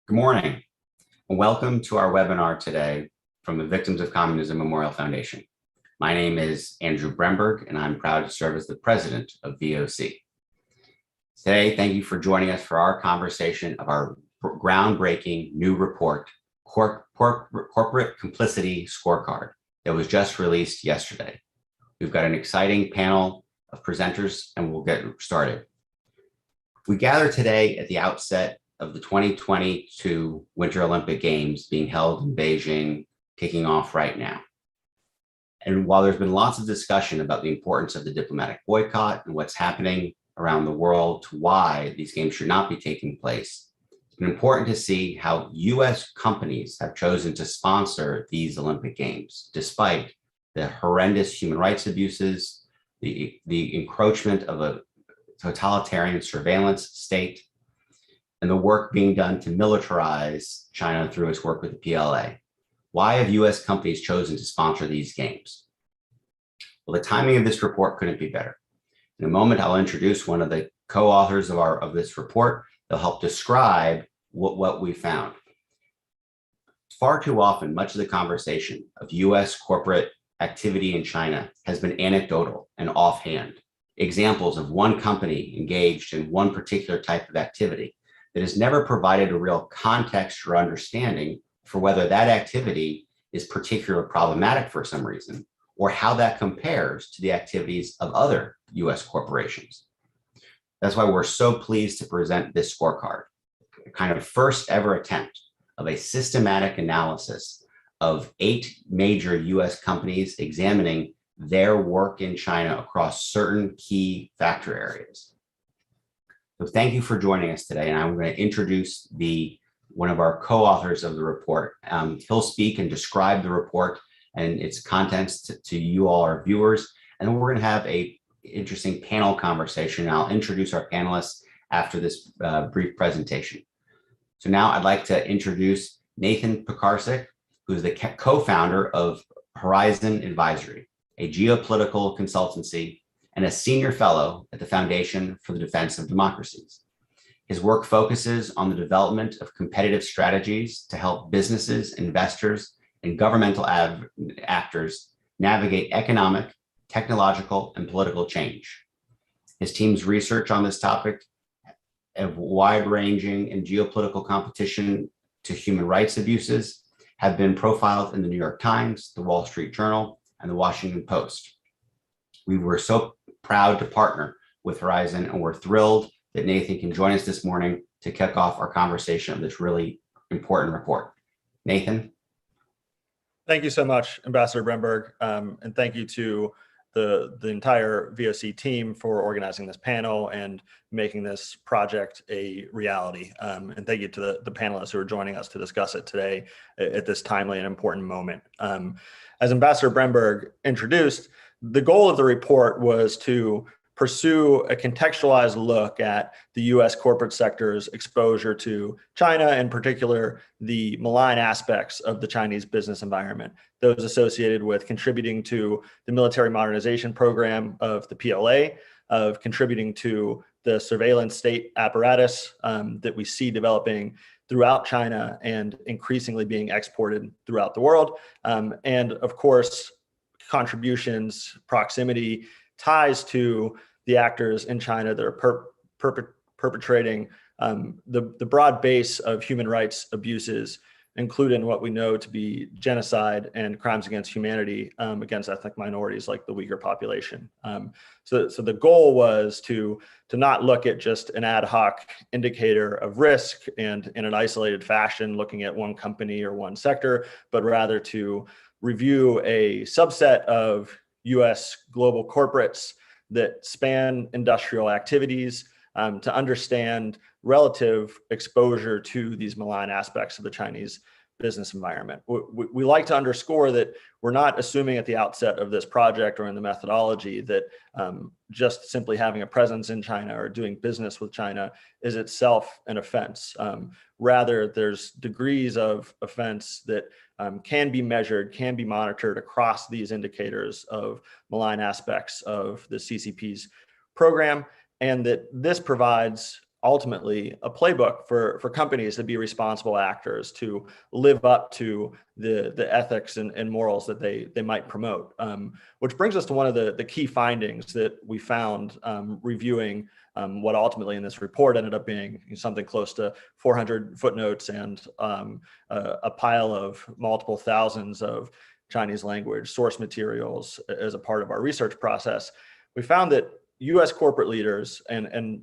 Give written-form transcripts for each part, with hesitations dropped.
Good morning, and welcome to our webinar today from the Victims of Communism Memorial Foundation. My name is Andrew Bremberg, and I'm proud to serve as the president of VOC. Today, thank you for joining us for our conversation of our groundbreaking new report, Corporate Complicity Scorecard, that was just released yesterday. We've got an exciting panel of presenters, and we'll get started. We gather today at the outset of the 2022 Winter Olympic Games being held in Beijing, kicking off right now. And while there's been lots of discussion about the importance of the diplomatic boycott and what's happening around the world to why these games should not be taking place, it's been important to see how US companies have chosen to sponsor these Olympic Games, despite the horrendous human rights abuses, the encroachment of a totalitarian surveillance state, and the work being done to militarize China through its work with the PLA. Why have US companies chosen to sponsor these games? Well, the timing of this report couldn't be better. In a moment, I'll introduce one of the co-authors of this report. They'll help describe what we found. Far too often, much of the conversation of US corporate activity in China has been anecdotal and offhand. Examples of one company engaged in one particular type of activity that has never provided a real context or understanding for whether that activity is particularly problematic for some reason, or how that compares to the activities of other US corporations. That's why we're so pleased to present this scorecard, a kind of first ever attempt of a systematic analysis of 8 major US companies examining their work in China across certain key factor areas. So thank you for joining us today, and I'm going to introduce one of our co-authors of the report. He'll speak and describe the report and its contents to you all, our viewers, and then we're going to have a interesting panel conversation. I'll introduce our panelists after this brief presentation. So now I'd like to introduce Nathan Picarsic, who's the co-founder of Horizon Advisory, a geopolitical consultancy and a senior fellow at the Foundation for the Defense of Democracies. His work focuses on the development of competitive strategies to help businesses, investors, and governmental actors navigate economic, technological, and political change. His team's research on this topic of wide-ranging and geopolitical competition to human rights abuses have been profiled in the New York Times, the Wall Street Journal, and the Washington Post. We were so proud to partner with Horizon, and we're thrilled that Nathan can join us this morning to kick off our conversation of this really important report. Nathan. Thank you so much, Ambassador Bremberg, and thank you to the entire VOC team for organizing this panel and making this project a reality. And thank you to the panelists who are joining us to discuss it today at this timely and important moment. As Ambassador Bremberg introduced, the goal of the report was to pursue a contextualized look at the US corporate sector's exposure to China, in particular, the malign aspects of the Chinese business environment, those associated with contributing to the military modernization program of the PLA, of contributing to the surveillance state apparatus that we see developing throughout China and increasingly being exported throughout the world. And of course, contributions, proximity, ties to the actors in China that are perpetrating the broad base of human rights abuses, including what we know to be genocide and crimes against humanity against ethnic minorities like the Uyghur population. So the goal was to not look at just an ad hoc indicator of risk and in an isolated fashion looking at one company or one sector, but rather to review a subset of US global corporates that span industrial activities to understand relative exposure to these malign aspects of the Chinese business environment. We like to underscore that we're not assuming at the outset of this project or in the methodology that just simply having a presence in China or doing business with China is itself an offense. Rather, there's degrees of offense that can be measured, can be monitored across these indicators of malign aspects of the CCP's program, and that this provides ultimately a playbook for companies to be responsible actors, to live up to the ethics and morals that they might promote. Which brings us to one of the key findings that we found reviewing what ultimately in this report ended up being something close to 400 footnotes and a pile of multiple thousands of Chinese language source materials as a part of our research process. We found that US corporate leaders and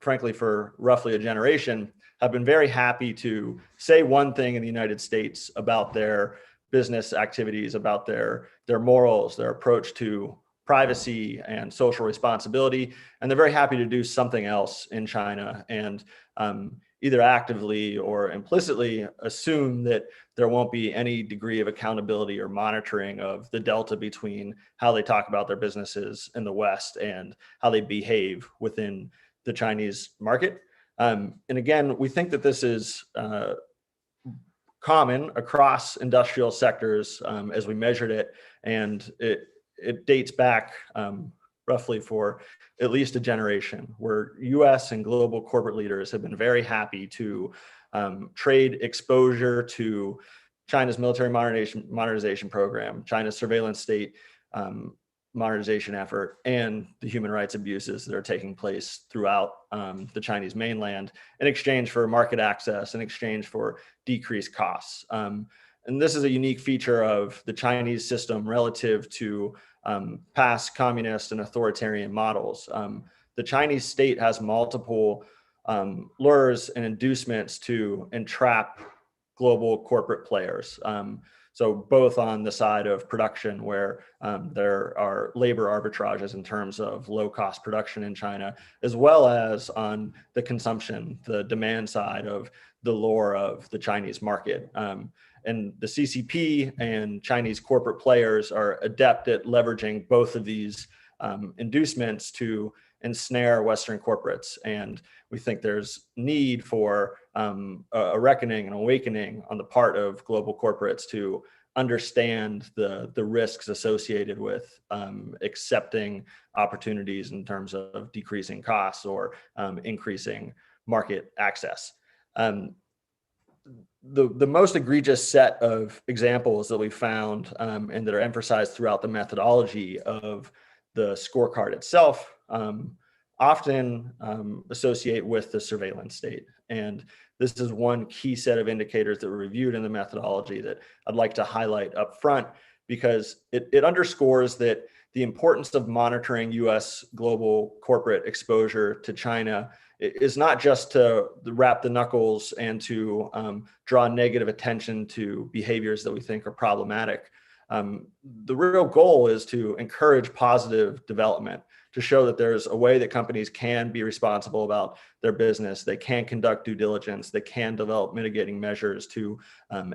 frankly, for roughly a generation, have been very happy to say one thing in the United States about their business activities, about their morals, their approach to privacy and social responsibility, and they're very happy to do something else in China and either actively or implicitly assume that there won't be any degree of accountability or monitoring of the delta between how they talk about their businesses in the West and how they behave within the Chinese market. And again, we think that this is common across industrial sectors as we measured it, and it dates back roughly for at least a generation, where US and global corporate leaders have been very happy to trade exposure to China's military modernization program, China's surveillance state modernization effort, and the human rights abuses that are taking place throughout the Chinese mainland in exchange for market access, in exchange for decreased costs. And this is a unique feature of the Chinese system relative to past communist and authoritarian models. The Chinese state has multiple lures and inducements to entrap global corporate players. So both on the side of production, where there are labor arbitrages in terms of low-cost production in China, as well as on the consumption, the demand side of the lure of the Chinese market. And the CCP and Chinese corporate players are adept at leveraging both of these inducements to ensnare Western corporates. And we think there's need for a reckoning and awakening on the part of global corporates to understand the risks associated with accepting opportunities in terms of decreasing costs or increasing market access. The most egregious set of examples that we found and that are emphasized throughout the methodology of the scorecard itself often associate with the surveillance state. And this is one key set of indicators that were reviewed in the methodology that I'd like to highlight up front, because it underscores that the importance of monitoring US global corporate exposure to China is not just to wrap the knuckles and to draw negative attention to behaviors that we think are problematic. The real goal is to encourage positive development, to show that there's a way that companies can be responsible about their business, they can conduct due diligence, they can develop mitigating measures to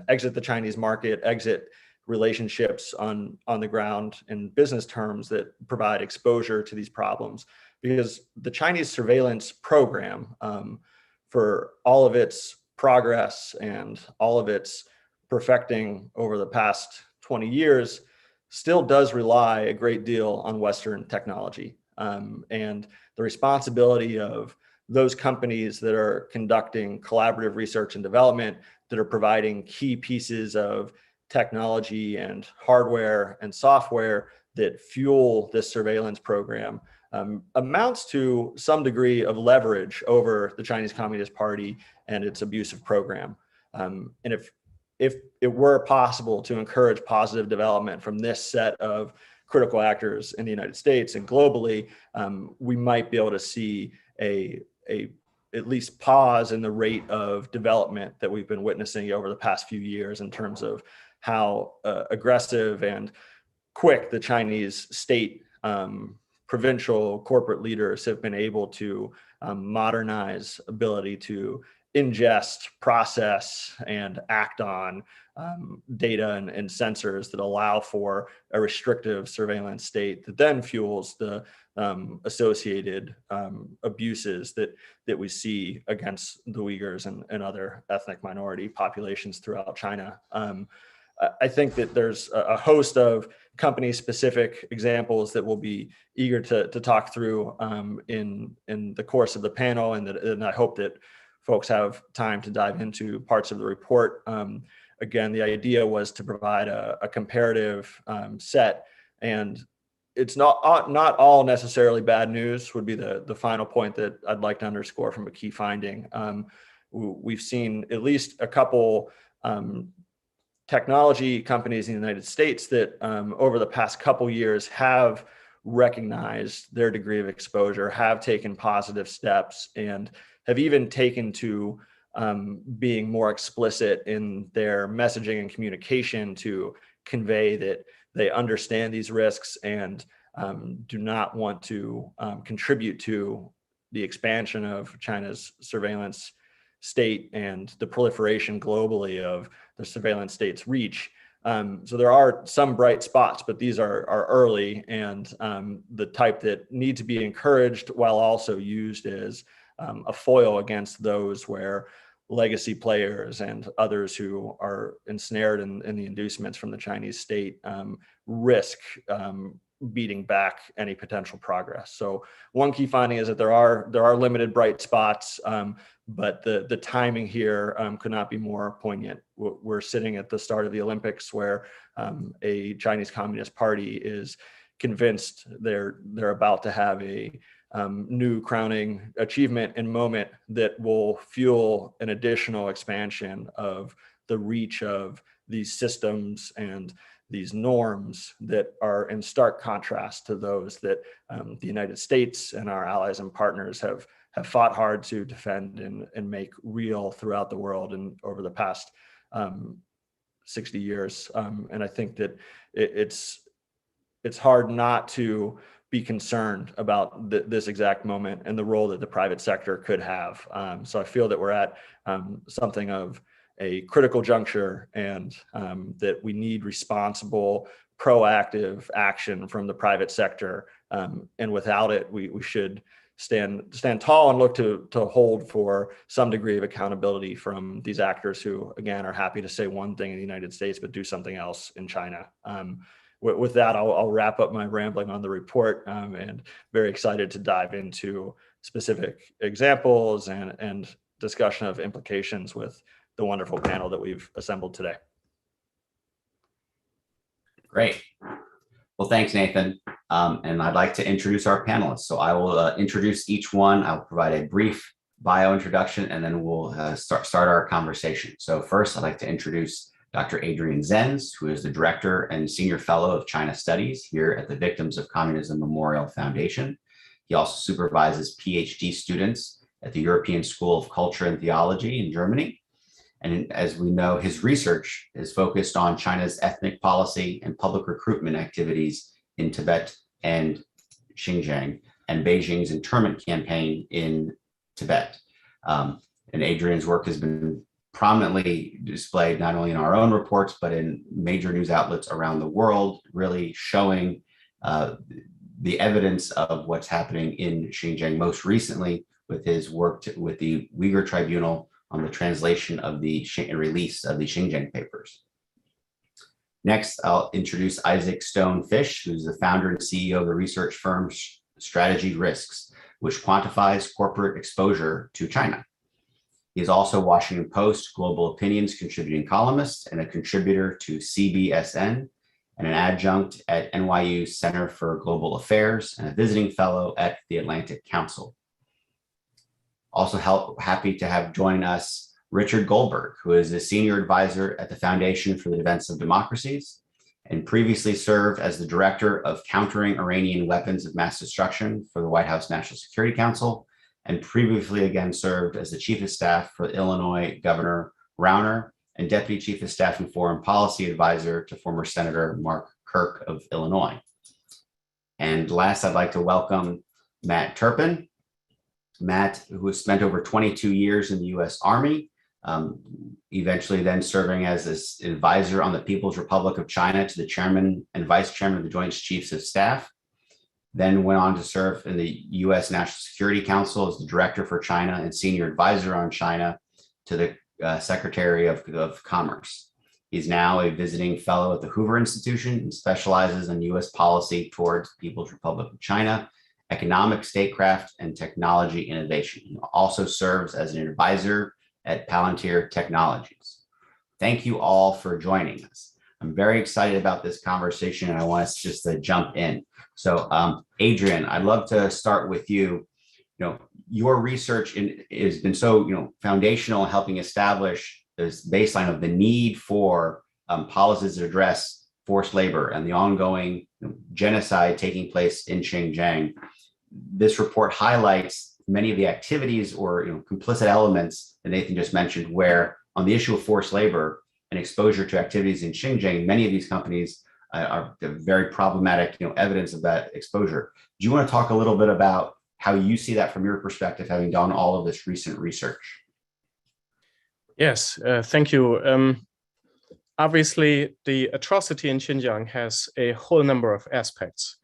exit the Chinese market, exit relationships on the ground in business terms that provide exposure to these problems. Because the Chinese surveillance program, for all of its progress and all of its perfecting over the past 20 years, still does rely a great deal on Western technology. And the responsibility of those companies that are conducting collaborative research and development, that are providing key pieces of technology and hardware and software that fuel this surveillance program, amounts to some degree of leverage over the Chinese Communist Party and its abusive program. And if it were possible to encourage positive development from this set of critical actors in the United States and globally, we might be able to see a at least pause in the rate of development that we've been witnessing over the past few years in terms of how aggressive and quick the Chinese state, provincial corporate leaders have been able to modernize ability to ingest, process, and act on data and sensors that allow for a restrictive surveillance state that then fuels the associated abuses that we see against the Uyghurs and other ethnic minority populations throughout China. I think that there's a host of company-specific examples that we'll be eager to talk through in the course of the panel, and I hope that folks have time to dive into parts of the report. Again, the idea was to provide a comparative set, and it's not all necessarily bad news would be the final point that I'd like to underscore from a key finding. We've seen at least a couple technology companies in the United States that over the past couple years have recognized their degree of exposure, have taken positive steps, and have even taken to being more explicit in their messaging and communication to convey that they understand these risks and do not want to contribute to the expansion of China's surveillance state and the proliferation globally of the surveillance state's reach. So there are some bright spots, but these are early and the type that need to be encouraged while also used as a foil against those where legacy players and others who are ensnared in the inducements from the Chinese state risk beating back any potential progress. So one key finding is that there are limited bright spots, but the timing here could not be more poignant. We're sitting at the start of the Olympics where a Chinese Communist Party is convinced they're about to have a new crowning achievement and moment that will fuel an additional expansion of the reach of these systems and these norms that are in stark contrast to those that the United States and our allies and partners have fought hard to defend and make real throughout the world and over the past 60 years. And I think that it's hard not to be concerned about this exact moment and the role that the private sector could have. So I feel that we're at something of a critical juncture and that we need responsible, proactive action from the private sector. And without it, we should stand tall and look to hold for some degree of accountability from these actors who, again, are happy to say one thing in the United States, but do something else in China. With that, I'll wrap up my rambling on the report and very excited to dive into specific examples and discussion of implications with the wonderful panel that we've assembled today. Great. Well, thanks, Nathan. And I'd like to introduce our panelists. So I will introduce each one. I'll provide a brief bio introduction, and then we'll start our conversation. So first, I'd like to introduce Dr. Adrian Zenz, who is the Director and Senior Fellow of China Studies here at the Victims of Communism Memorial Foundation. He also supervises PhD students at the European School of Culture and Theology in Germany. And as we know, his research is focused on China's ethnic policy and public recruitment activities in Tibet and Xinjiang, and Beijing's internment campaign in Tibet. And Adrian's work has been prominently displayed not only in our own reports, but in major news outlets around the world, really showing the evidence of what's happening in Xinjiang, most recently with his work with the Uyghur Tribunal on the translation of the and release of the Xinjiang papers. Next, I'll introduce Isaac Stone Fish, who's the founder and CEO of the research firm Strategy Risks, which quantifies corporate exposure to China. He is also Washington Post Global Opinions contributing columnist and a contributor to CBSN and an adjunct at NYU Center for Global Affairs and a visiting fellow at the Atlantic Council. Also happy to have join us Richard Goldberg, who is a senior advisor at the Foundation for the Defense of Democracies and previously served as the director of countering Iranian weapons of mass destruction for the White House National Security Council, and previously again served as the chief of staff for Illinois Governor Rauner and deputy chief of staff and foreign policy advisor to former Senator Mark Kirk of Illinois. And last, I'd like to welcome Matt Turpin. Matt, who has spent over 22 years in the U.S. Army, eventually then serving as this advisor on the People's Republic of China to the chairman and vice chairman of the Joint Chiefs of Staff, then went on to serve in the U.S. National Security Council as the director for China and senior advisor on China to the Secretary of Commerce. He's now a visiting fellow at the Hoover Institution and specializes in U.S. policy towards the People's Republic of China, economic statecraft, and technology innovation. He also serves as an advisor at Palantir Technologies. Thank you all for joining us. I'm very excited about this conversation, and I want us just to jump in. So, Adrian, I'd love to start with you. Your research has been so, foundational in helping establish this baseline of the need for policies that address forced labor and the ongoing genocide taking place in Xinjiang. This report highlights many of the activities or complicit elements that Nathan just mentioned, where on the issue of forced labor and exposure to activities in Xinjiang, many of these companies are very problematic evidence of that exposure. Do you want to talk a little bit about how you see that from your perspective, having done all of this recent research? Yes, thank you. Obviously, the atrocity in Xinjiang has a whole number of aspects.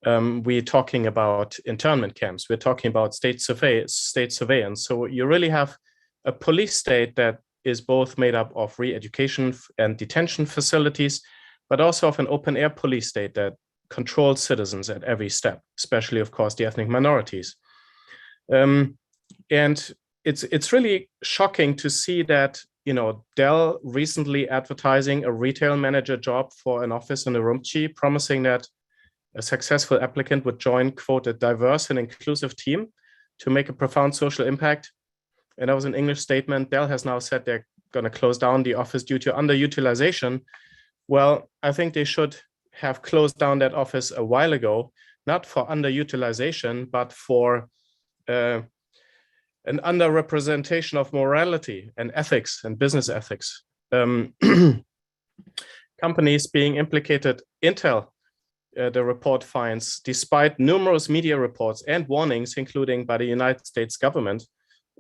We're talking about internment camps. We're talking about state surveillance. So you really have a police state that is both made up of re-education and detention facilities, but also of an open-air police state that controls citizens at every step, especially, of course, the ethnic minorities. And it's really shocking to see that, Dell recently advertising a retail manager job for an office in Urumqi, promising that a successful applicant would join, quote, a diverse and inclusive team to make a profound social impact. And that was an English statement. Dell has now said they're going to close down the office due to underutilization. Well, I think they should have closed down that office a while ago, not for underutilization, but for an underrepresentation of morality and ethics and business ethics. Companies being implicated, Intel, the report finds, despite numerous media reports and warnings, including by the United States government,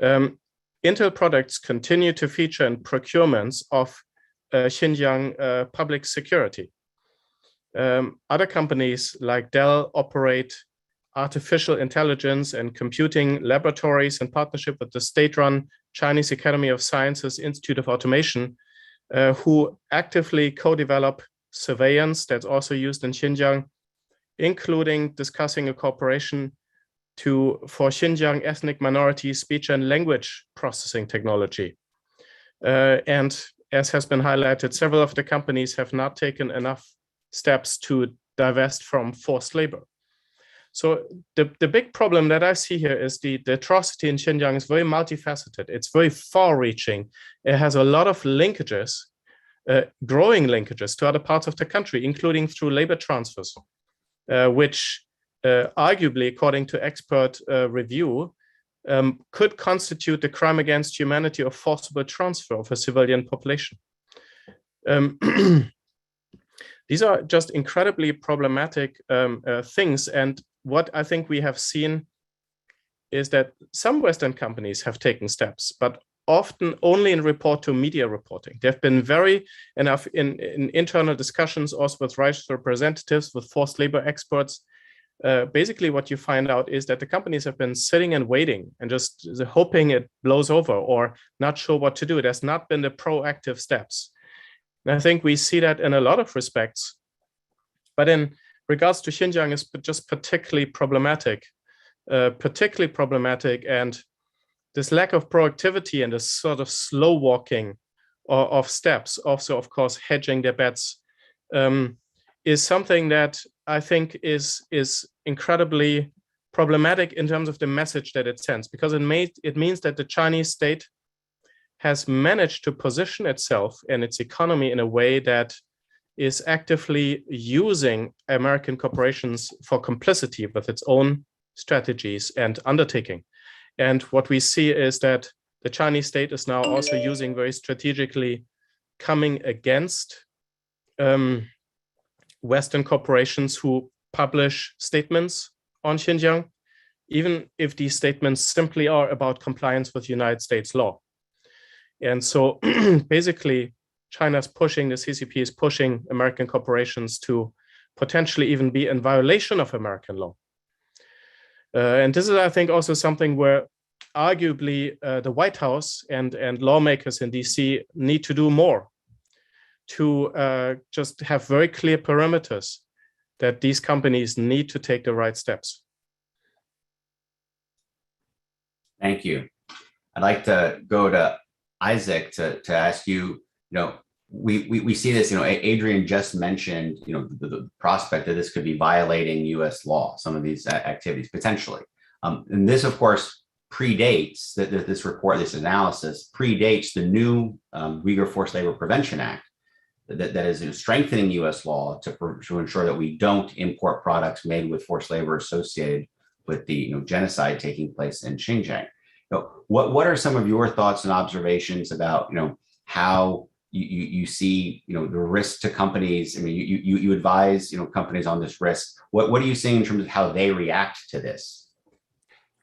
Intel products continue to feature in procurements of Xinjiang public security. Other companies like Dell operate artificial intelligence and computing laboratories in partnership with the state-run Chinese Academy of Sciences Institute of Automation, who actively co-develop surveillance that's also used in Xinjiang, including discussing a cooperation for Xinjiang ethnic minority speech and language processing technology. And as has been highlighted, several of the companies have not taken enough steps to divest from forced labor. So the big problem that I see here is the atrocity in Xinjiang is very multifaceted. It's very far-reaching. It has a lot of linkages, growing linkages to other parts of the country, including through labor transfers, which arguably, according to expert review, could constitute the crime against humanity of forcible transfer of a civilian population. These are just incredibly problematic things. And what I think we have seen is that some Western companies have taken steps, but often only in media reporting. They've been very enough in internal discussions, also with rights representatives, with forced labor experts. Basically, what you find out is that the companies have been sitting and waiting and just hoping it blows over or not sure what to do. There's not been the proactive steps. And I think we see that in a lot of respects. But in regards to Xinjiang, it's just particularly problematic. And this lack of proactivity and this sort of slow walking of steps, also, of course, hedging their bets, is something that I think is incredibly problematic in terms of the message that it sends, because it means that the Chinese state has managed to position itself and its economy in a way that is actively using American corporations for complicity with its own strategies and undertaking. And what we see is that the Chinese state is now also using very strategically coming against Western corporations who publish statements on Xinjiang, even if these statements simply are about compliance with United States law. And so basically, China's pushing, the CCP is pushing American corporations to potentially even be in violation of American law. And this is, I think, also something where arguably the White House and lawmakers in DC need to do more to just have very clear parameters that these companies need to take the right steps. Thank you. I'd like to go to Isaac to ask you, we see this, Adrian just mentioned, the prospect that this could be violating US law, some of these activities potentially. And this, of course, predates this report, this analysis predates the new Uyghur Forced Labor Prevention Act that is strengthening US law to ensure that we don't import products made with forced labor associated with the genocide taking place in Xinjiang. What are some of your thoughts and observations about how you see the risk to companies? I mean, you advise companies on this risk. What are you seeing in terms of how they react to this?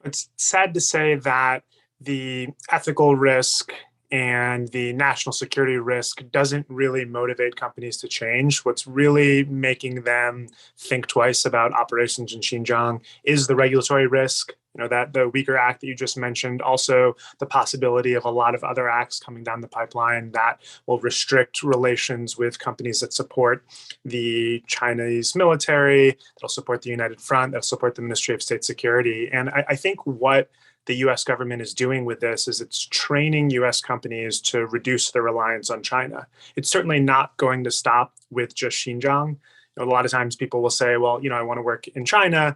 It's sad to say that the ethical risk and the national security risk doesn't really motivate companies to change. What's really making them think twice about operations in Xinjiang is the regulatory risk, that the Uyghur Act that you just mentioned, also the possibility of a lot of other acts coming down the pipeline that will restrict relations with companies that support the Chinese military, that'll support the United Front, that'll support the Ministry of State Security. And I think what the US government is doing with this is it's training US companies to reduce their reliance on China. It's certainly not going to stop with just Xinjiang. A lot of times people will say, well, I want to work in China,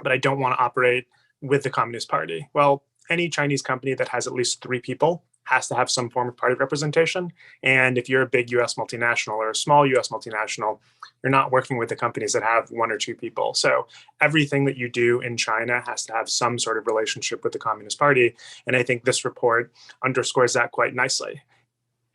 but I don't want to operate with the Communist Party. Well, any Chinese company that has at least 3 people has to have some form of party representation. And if you're a big US multinational or a small US multinational, you're not working with the companies that have 1 or 2 people. So everything that you do in China has to have some sort of relationship with the Communist Party. And I think this report underscores that quite nicely.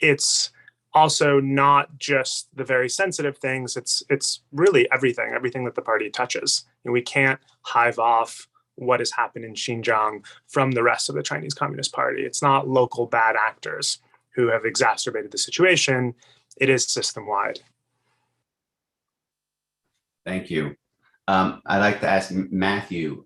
It's also not just the very sensitive things. It's really everything that the party touches. And we can't hive off what has happened in Xinjiang from the rest of the Chinese Communist Party. It's not local bad actors who have exacerbated the situation. It is system-wide. Thank you. I'd like to ask Matthew,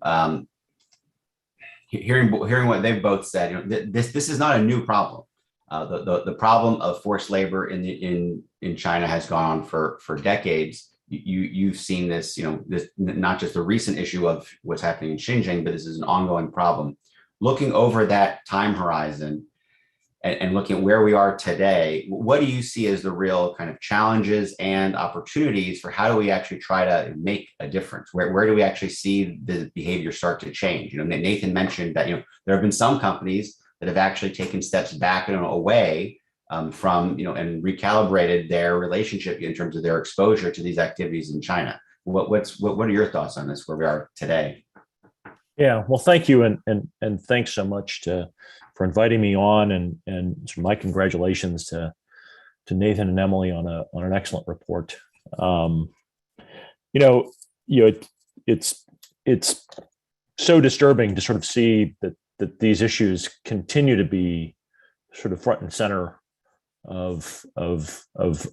hearing what they've both said, this is not a new problem. The problem of forced labor in China has gone on for decades. You've seen this, this not just the recent issue of what's happening in Xinjiang, but this is an ongoing problem. Looking over that time horizon and looking at where we are today, what do you see as the real kind of challenges and opportunities for how do we actually try to make a difference? Where do we actually see the behavior start to change? Nathan mentioned that there have been some companies that have actually taken steps back and away from, and recalibrated their relationship in terms of their exposure to these activities in China. What are your thoughts on this, where we are today? Yeah, well, thank you, and thanks so much for inviting me on, and my congratulations to Nathan and Emily on an excellent report. It's so disturbing to sort of see that these issues continue to be sort of front and center of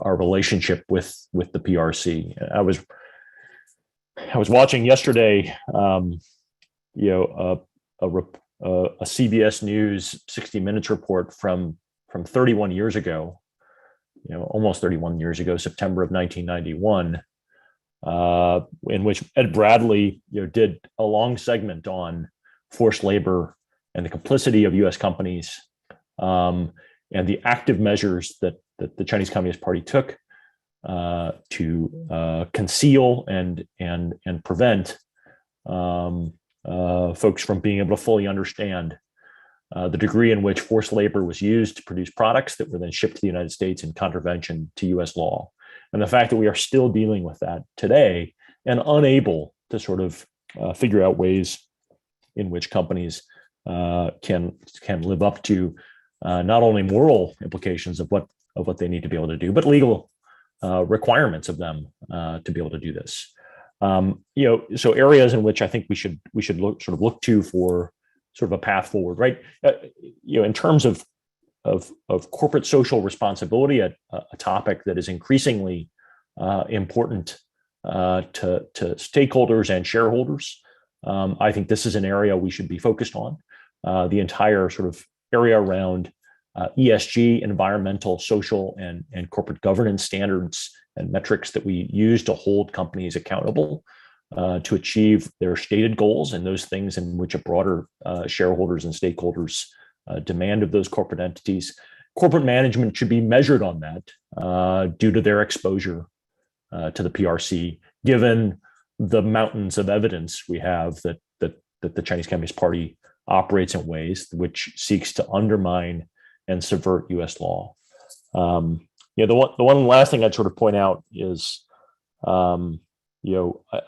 our relationship with the PRC. I was watching yesterday, a CBS News 60 Minutes report from 31 years ago, almost 31 years ago, September of 1991, in which Ed Bradley did a long segment on forced labor and the complicity of U.S. companies, and the active measures that the Chinese Communist Party took to conceal and prevent folks from being able to fully understand the degree in which forced labor was used to produce products that were then shipped to the United States in contravention to U.S. law. And the fact that we are still dealing with that today and unable to sort of figure out ways in which companies can live up to not only moral implications of what they need to be able to do, but legal requirements of them to be able to do this. So areas in which I think we should look to for sort of a path forward, right? In terms of corporate social responsibility, a topic that is increasingly important to stakeholders and shareholders. I think this is an area we should be focused on. The entire sort of area around ESG, environmental, social, and corporate governance standards and metrics that we use to hold companies accountable to achieve their stated goals and those things in which a broader shareholders and stakeholders demand of those corporate entities. Corporate management should be measured on that due to their exposure to the PRC, given the mountains of evidence we have that the Chinese Communist Party operates in ways which seeks to undermine and subvert U.S. law. The one last thing I'd sort of point out is, I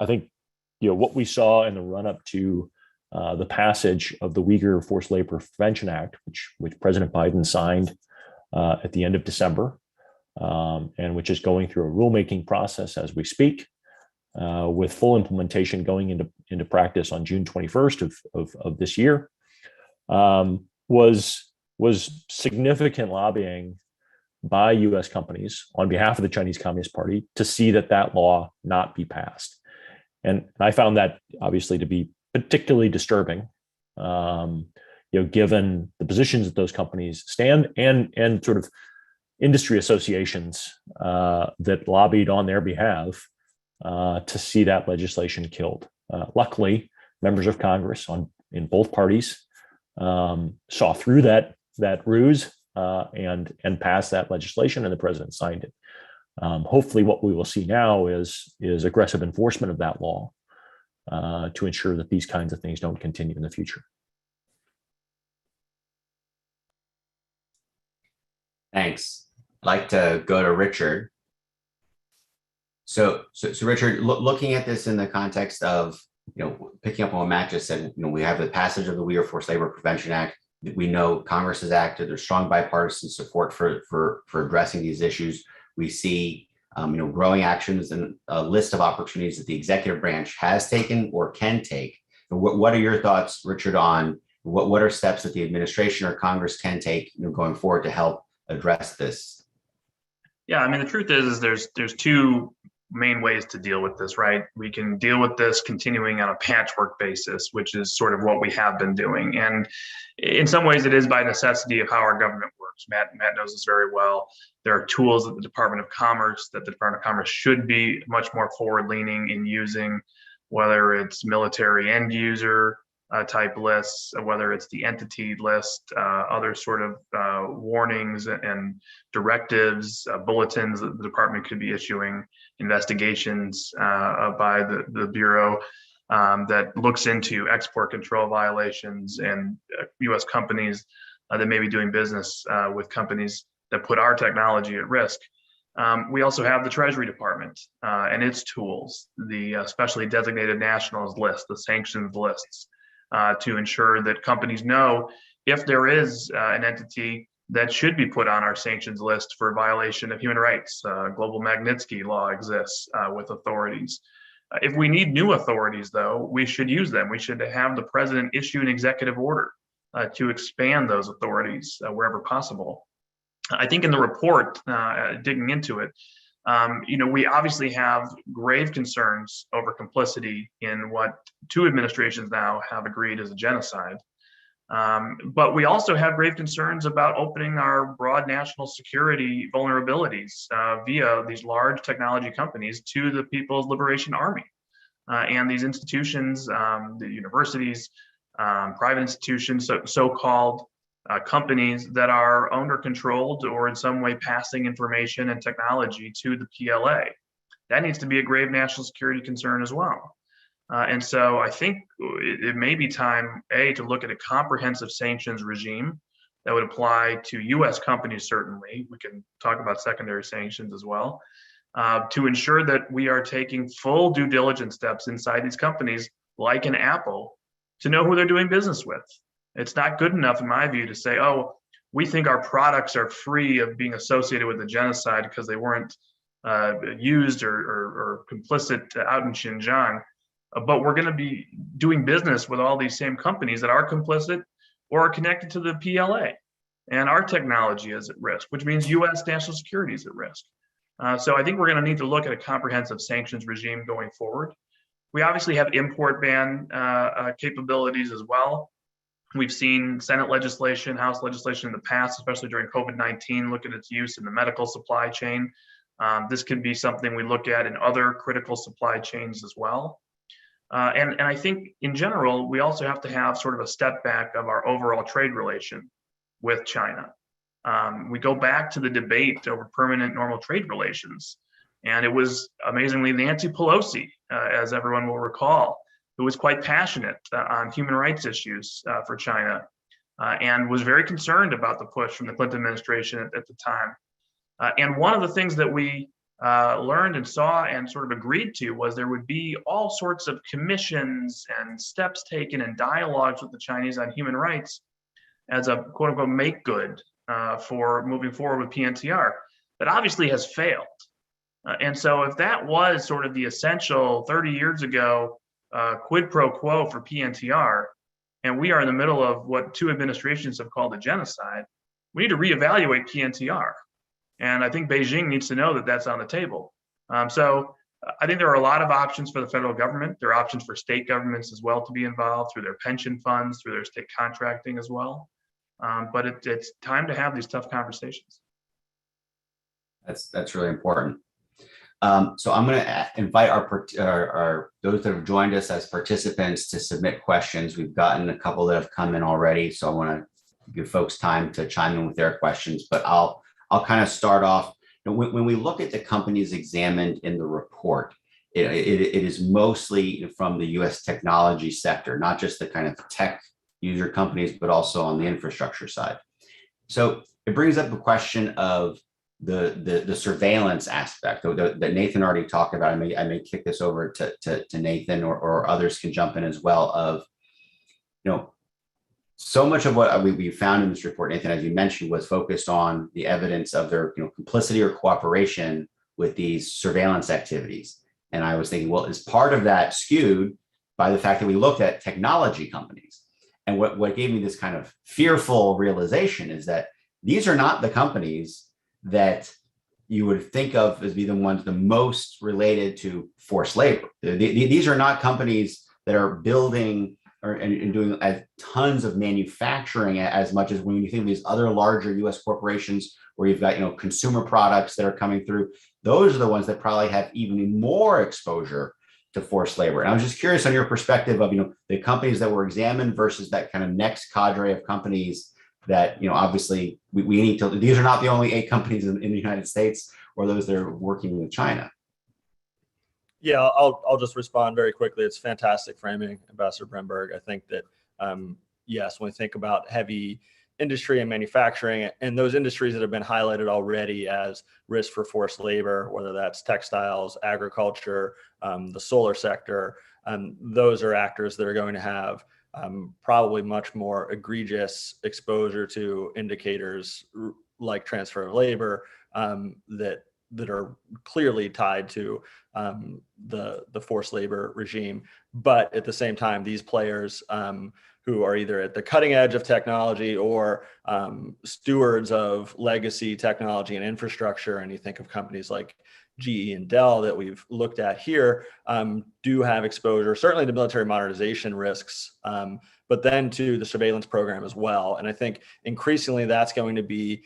think, what we saw in the run-up to the passage of the Uyghur Forced Labor Prevention Act, which President Biden signed at the end of December, and which is going through a rulemaking process as we speak, with full implementation going into practice on June 21st of this year, was significant lobbying by U.S. companies on behalf of the Chinese Communist Party to see that law not be passed. And I found that obviously to be particularly disturbing, given the positions that those companies stand and sort of industry associations that lobbied on their behalf to see that legislation killed. Luckily, members of Congress in both parties saw through that ruse and passed that legislation, and the president signed it. Hopefully, what we will see now is aggressive enforcement of that law to ensure that these kinds of things don't continue in the future. Thanks. I'd like to go to Richard. So Richard, looking at this in the context of, picking up on what Matt just said, we have the passage of the Uyghur Forced Labor Prevention Act. We know Congress has acted. There's strong bipartisan support for addressing these issues. We see, growing actions and a list of opportunities that the executive branch has taken or can take. What are your thoughts, Richard, on what are steps that the administration or Congress can take, going forward to help address this? Yeah, I mean, the truth is there's two main ways to deal with this, right? We can deal with this continuing on a patchwork basis, which is sort of what we have been doing. And in some ways, it is by necessity of how our government works. Matt knows this very well. There are tools at the Department of Commerce that the Department of Commerce should be much more forward-leaning in using, whether it's military end user type lists, whether it's the entity list, other sort of warnings and directives, bulletins that the department could be issuing, investigations by the Bureau that looks into export control violations and U.S. companies that may be doing business with companies that put our technology at risk. We also have the Treasury Department and its tools, the specially designated nationals list, the sanctions lists, to ensure that companies know if there is an entity that should be put on our sanctions list for violation of human rights. Global Magnitsky law exists with authorities. If we need new authorities, though, we should use them. We should have the president issue an executive order to expand those authorities wherever possible. I think in the report, digging into it, we obviously have grave concerns over complicity in what two administrations now have agreed is a genocide. But we also have grave concerns about opening our broad national security vulnerabilities via these large technology companies to the People's Liberation Army. And these institutions, the universities, private institutions, so-called companies that are owned or controlled or in some way passing information and technology to the PLA. That needs to be a grave national security concern as well. And so I think it may be time, to look at a comprehensive sanctions regime that would apply to US companies, certainly. We can talk about secondary sanctions as well, to ensure that we are taking full due diligence steps inside these companies, like an Apple, to know who they're doing business with. It's not good enough, in my view, to say, oh, we think our products are free of being associated with the genocide because they weren't used or complicit out in Xinjiang. But we're going to be doing business with all these same companies that are complicit or are connected to the PLA. And our technology is at risk, which means US national security is at risk. So I think we're going to need to look at a comprehensive sanctions regime going forward. We obviously have import ban capabilities as well. We've seen Senate legislation, House legislation in the past, especially during COVID-19, look at its use in the medical supply chain. This could be something we look at in other critical supply chains as well. And I think in general, we also have to have sort of a step back of our overall trade relation with China. We go back to the debate over permanent normal trade relations. And it was amazingly Nancy Pelosi, as everyone will recall, who was quite passionate on human rights issues for China and was very concerned about the push from the Clinton administration at the time. And one of the things that we learned and saw and sort of agreed to was there would be all sorts of commissions and steps taken and dialogues with the Chinese on human rights as a quote unquote make good for moving forward with PNTR. That obviously has failed. And so if that was sort of the essential 30 years ago quid pro quo for PNTR, and we are in the middle of what two administrations have called a genocide, we need to reevaluate PNTR. And I think Beijing needs to know that that's on the table. So I think there are a lot of options for the federal government. There are options for state governments as well to be involved through their pension funds, through their state contracting as well. But it's time to have these tough conversations. That's really important. So I'm going to invite our those that have joined us as participants to submit questions. We've gotten a couple that have come in already, so I want to give folks time to chime in with their questions. But I'll kind of start off. When we look at the companies examined in the report, it is mostly from the U.S. technology sector, not just the kind of tech user companies, but also on the infrastructure side. So it brings up the question of the surveillance aspect that Nathan already talked about. I may kick this over to Nathan or others can jump in as well. Of so much of what we found in this report, Nathan, as you mentioned, was focused on the evidence of their complicity or cooperation with these surveillance activities. And I was thinking, well, is part of that skewed by the fact that we looked at technology companies? And what gave me this kind of fearful realization is that these are not the companies that you would think of as being the ones the most related to forced labor. These are not companies that are building and doing tons of manufacturing as much as when you think of these other larger U.S. corporations where you've got consumer products that are coming through. Those are the ones that probably have even more exposure to forced labor. And I was just curious on your perspective of the companies that were examined versus that kind of next cadre of companies that obviously we need to. These are not the only 8 companies in the United States or those that are working with China. Yeah, I'll just respond very quickly. It's fantastic framing, Ambassador Bremberg. I think that yes, when we think about heavy industry and manufacturing and those industries that have been highlighted already as risk for forced labor, whether that's textiles, agriculture, the solar sector, those are actors that are going to have probably much more egregious exposure to indicators like transfer of labor that are clearly tied to the forced labor regime. But at the same time, these players who are either at the cutting edge of technology or stewards of legacy technology and infrastructure, and you think of companies like GE and Dell that we've looked at here, do have exposure, certainly to military modernization risks, but then to the surveillance program as well. And I think increasingly that's going to be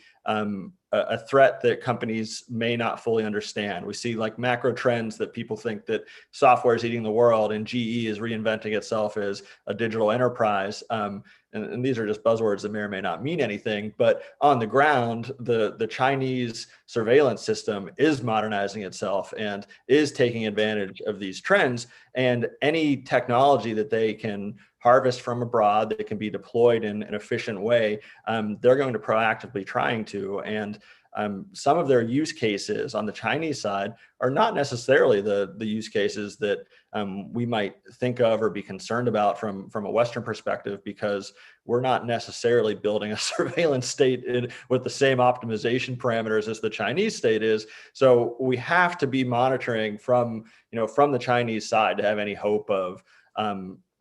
a threat that companies may not fully understand. We see like macro trends that people think that software is eating the world and GE is reinventing itself as a digital enterprise. And these are just buzzwords that may or may not mean anything, but on the ground, the Chinese surveillance system is modernizing itself and is taking advantage of these trends. And any technology that they can harvest from abroad that can be deployed in an efficient way, they're going to proactively trying to. And some of their use cases on the Chinese side are not necessarily the use cases that we might think of or be concerned about from a Western perspective, because we're not necessarily building a surveillance state with the same optimization parameters as the Chinese state is. So we have to be monitoring from the Chinese side to have any hope of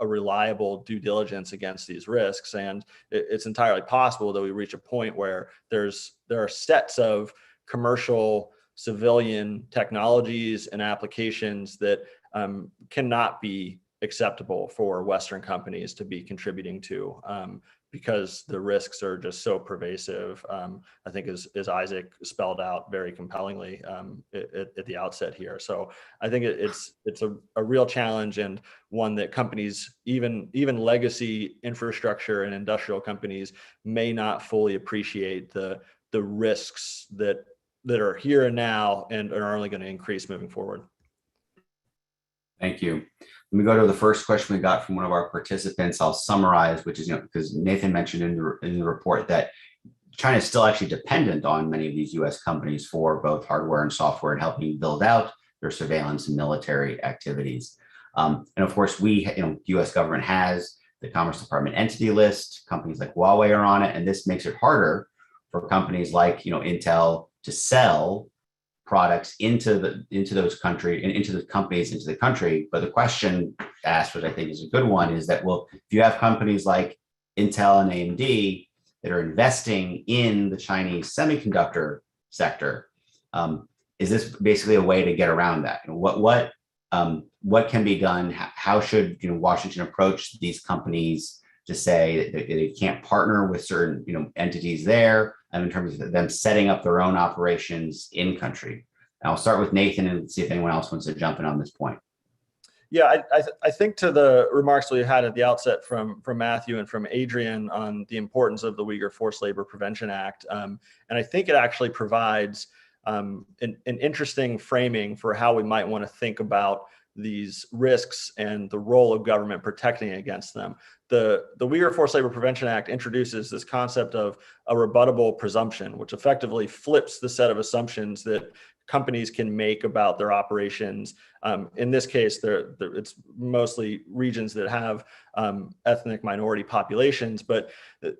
a reliable due diligence against these risks. And it's entirely possible that we reach a point where there are sets of commercial civilian technologies and applications that cannot be acceptable for Western companies to be contributing to. because the risks are just so pervasive. I think as Isaac spelled out very compellingly at the outset here. So I think it's a real challenge, and one that companies, even legacy infrastructure and industrial companies, may not fully appreciate the risks that are here and now and are only going to increase moving forward. Thank you. Let me go to the first question we got from one of our participants. I'll summarize, which is, because Nathan mentioned in the report that China is still actually dependent on many of these U.S. companies for both hardware and software and helping build out their surveillance and military activities. And of course, U.S. government has the Commerce Department entity list. Companies like Huawei are on it, and this makes it harder for companies like Intel to sell products into those companies into the country. But the question asked, which I think is a good one, is that, well, if you have companies like Intel and AMD that are investing in the Chinese semiconductor sector, is this basically a way to get around that? What can be done? How should Washington approach these companies to say that they can't partner with certain entities there, and in terms of them setting up their own operations in country? And I'll start with Nathan and see if anyone else wants to jump in on this point. Yeah, I think to the remarks we had at the outset from Matthew and from Adrian on the importance of the Uyghur Forced Labor Prevention Act, and I think it actually provides an interesting framing for how we might want to think about these risks and the role of government protecting against them. The Uyghur Forced Labor Prevention Act introduces this concept of a rebuttable presumption, which effectively flips the set of assumptions that companies can make about their operations. In this case, it's mostly regions that have ethnic minority populations, but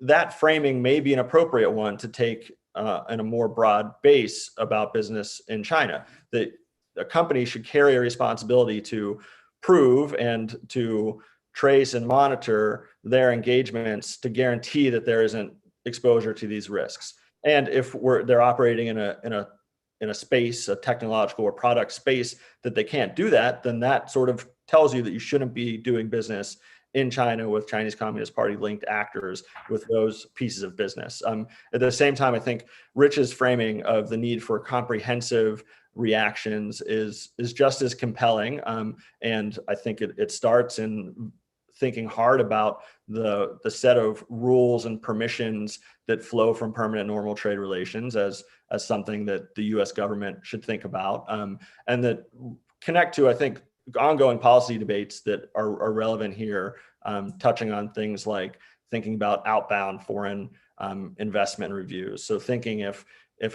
that framing may be an appropriate one to take in a more broad base about business in China. That a company should carry a responsibility to prove and to trace and monitor their engagements to guarantee that there isn't exposure to these risks. And if they're operating in a space, a technological or product space, that they can't do that, then that sort of tells you that you shouldn't be doing business in China with Chinese Communist Party linked actors with those pieces of business. At the same time, I think Rich's framing of the need for comprehensive reactions is just as compelling. And I think it starts in thinking hard about the set of rules and permissions that flow from permanent normal trade relations as something that the US government should think about, and that connect to, I think, ongoing policy debates that are relevant here, touching on things like thinking about outbound foreign investment reviews. So thinking if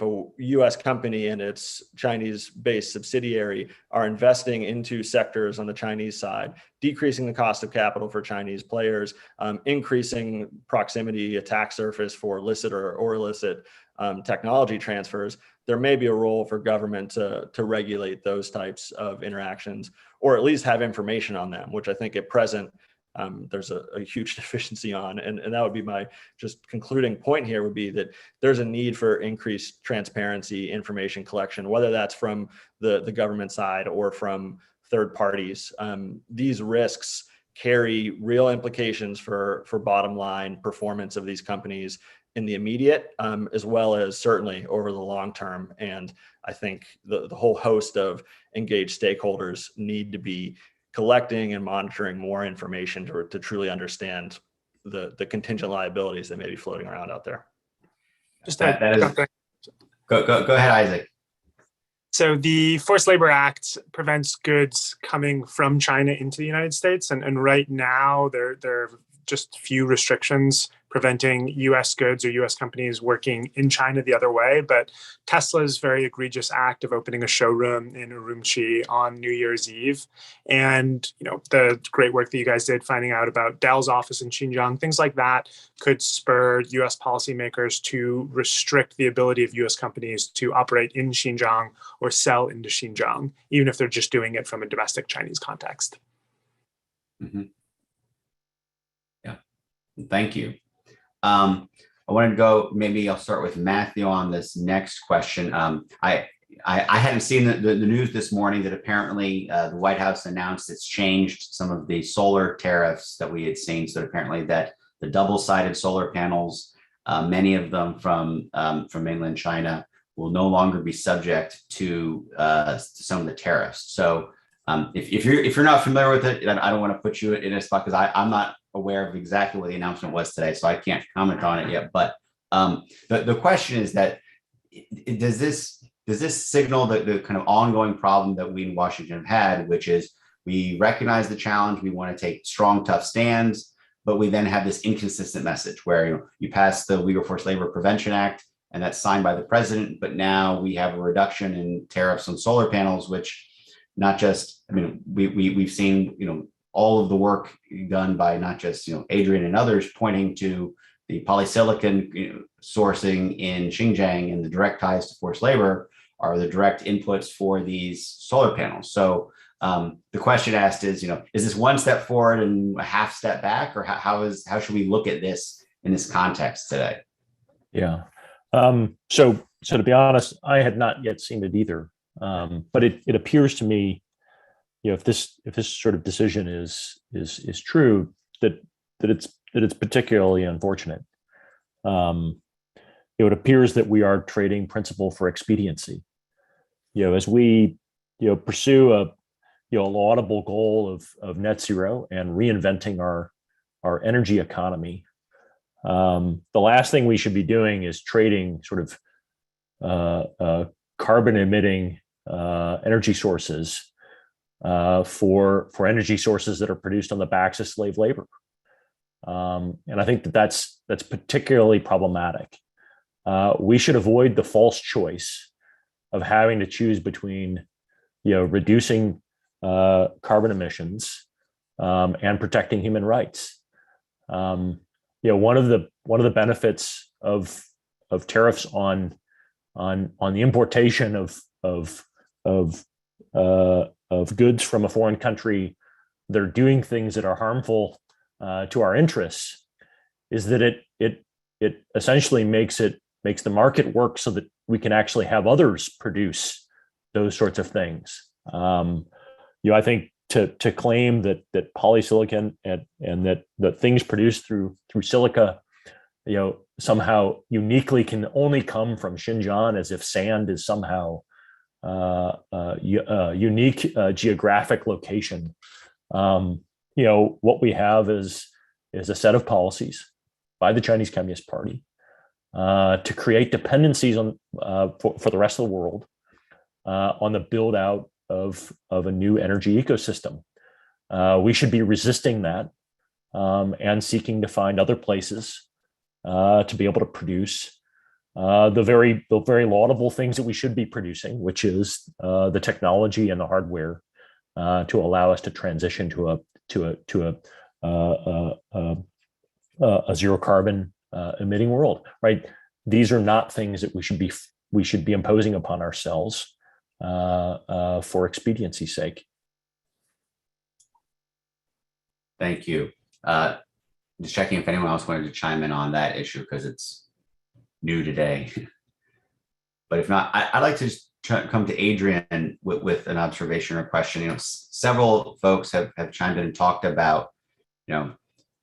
a US company and its Chinese-based subsidiary are investing into sectors on the Chinese side, decreasing the cost of capital for Chinese players, increasing proximity attack surface for illicit or illicit technology transfers, there may be a role for government to regulate those types of interactions, or at least have information on them, which I think at present there's a huge deficiency on. And that would be my just concluding point here, would be that there's a need for increased transparency, information collection, whether that's from the government side or from third parties. These risks carry real implications for bottom line performance of these companies in the immediate, as well as certainly over the long term. And I think the whole host of engaged stakeholders need to be collecting and monitoring more information to truly understand the contingent liabilities that may be floating around out there. Just that is, go ahead, Isaac. So the Forced Labor Act prevents goods coming from China into the United States. And right now there are just few restrictions preventing US goods or US companies working in China the other way. But Tesla's very egregious act of opening a showroom in Urumqi on New Year's Eve, and the great work that you guys did finding out about Dell's office in Xinjiang, things like that could spur US policymakers to restrict the ability of US companies to operate in Xinjiang or sell into Xinjiang, even if they're just doing it from a domestic Chinese context. Mm-hmm. Yeah, thank you. I want to go, maybe I'll start with Matthew on this next question. I hadn't seen the news this morning that apparently the White House announced it's changed some of the solar tariffs that we had seen. So apparently that the double-sided solar panels, many of them from mainland China, will no longer be subject to some of the tariffs. So if you're not familiar with it, I don't want to put you in a spot because I'm not aware of exactly what the announcement was today, so I can't comment on it yet. But the question is that does this signal the kind of ongoing problem that we in Washington have had, which is we recognize the challenge, we want to take strong, tough stands, but we then have this inconsistent message where you pass the Uyghur Forced Labor Prevention Act, and that's signed by the president, but now we have a reduction in tariffs on solar panels, which not just, I mean, we've seen, all of the work done by not just, Adrian and others pointing to the polysilicon sourcing in Xinjiang and the direct ties to forced labor are the direct inputs for these solar panels. So the question asked is this one step forward and a half step back, or how should we look at this in this context today? Yeah. So to be honest, I had not yet seen it either. But it appears to me, if this sort of decision is true, that it's particularly unfortunate. It appears that we are trading principle for expediency. As we pursue a laudable goal of net zero and reinventing our energy economy, the last thing we should be doing is trading sort of carbon emitting energy sources for energy sources that are produced on the backs of slave labor. And I think that's particularly problematic. We should avoid the false choice of having to choose between reducing carbon emissions and protecting human rights. One of the benefits of tariffs on the importation of goods from a foreign country that are doing things that are harmful to our interests is that it essentially makes the market work so that we can actually have others produce those sorts of things. I think to claim that polysilicon and that things produced through silica, somehow uniquely can only come from Xinjiang, as if sand is somehow a unique geographic location. What we have is a set of policies by the Chinese Communist Party to create dependencies on for the rest of the world on the build out of a new energy ecosystem. We should be resisting that and seeking to find other places to be able to produce the very laudable things that we should be producing, which is the technology and the hardware to allow us to transition to a zero carbon emitting world. Right? These are not things that we should be imposing upon ourselves for expediency's sake. Thank you. Just checking if anyone else wanted to chime in on that issue because it's new today. But if not, I'd like to just come to Adrian with an observation or question. Several folks have chimed in and talked about,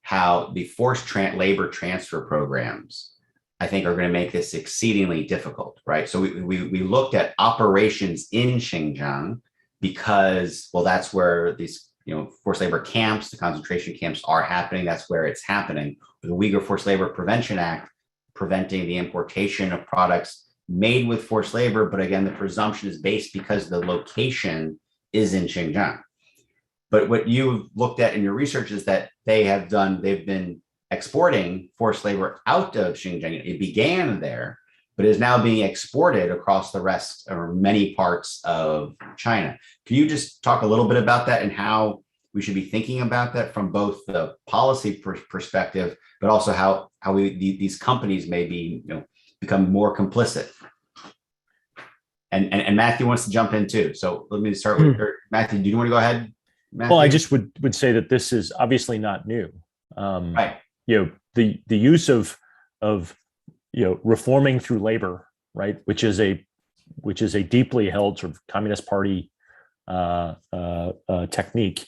how the forced labor transfer programs, I think, are going to make this exceedingly difficult, right? So we looked at operations in Xinjiang because, well, that's where these forced labor camps, the concentration camps are happening. That's where it's happening. The Uyghur Forced Labor Prevention Act preventing the importation of products made with forced labor. But again, the presumption is based because the location is in Xinjiang. But what you've looked at in your research is that they've been exporting forced labor out of Xinjiang. It began there, but is now being exported across the rest or many parts of China. Can you just talk a little bit about that and how we should be thinking about that from both the policy perspective, but also how these companies may be become more complicit? And Matthew wants to jump in too. So let me start with Matthew. Do you want to go ahead, Matthew? Well, I just would say that this is obviously not new. Right. The use of reforming through labor, right, which is a deeply held sort of Communist Party technique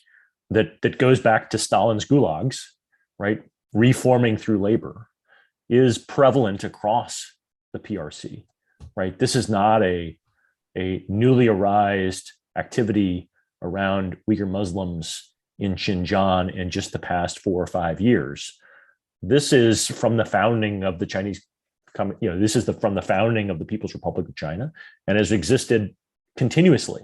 that goes back to Stalin's gulags, right? reforming through labor is prevalent across the PRC, right? This is not a newly arised activity around Uyghur Muslims in Xinjiang in just the past 4 or 5 years. This is from the founding of the Chinese, this is from the founding of the People's Republic of China, and has existed continuously.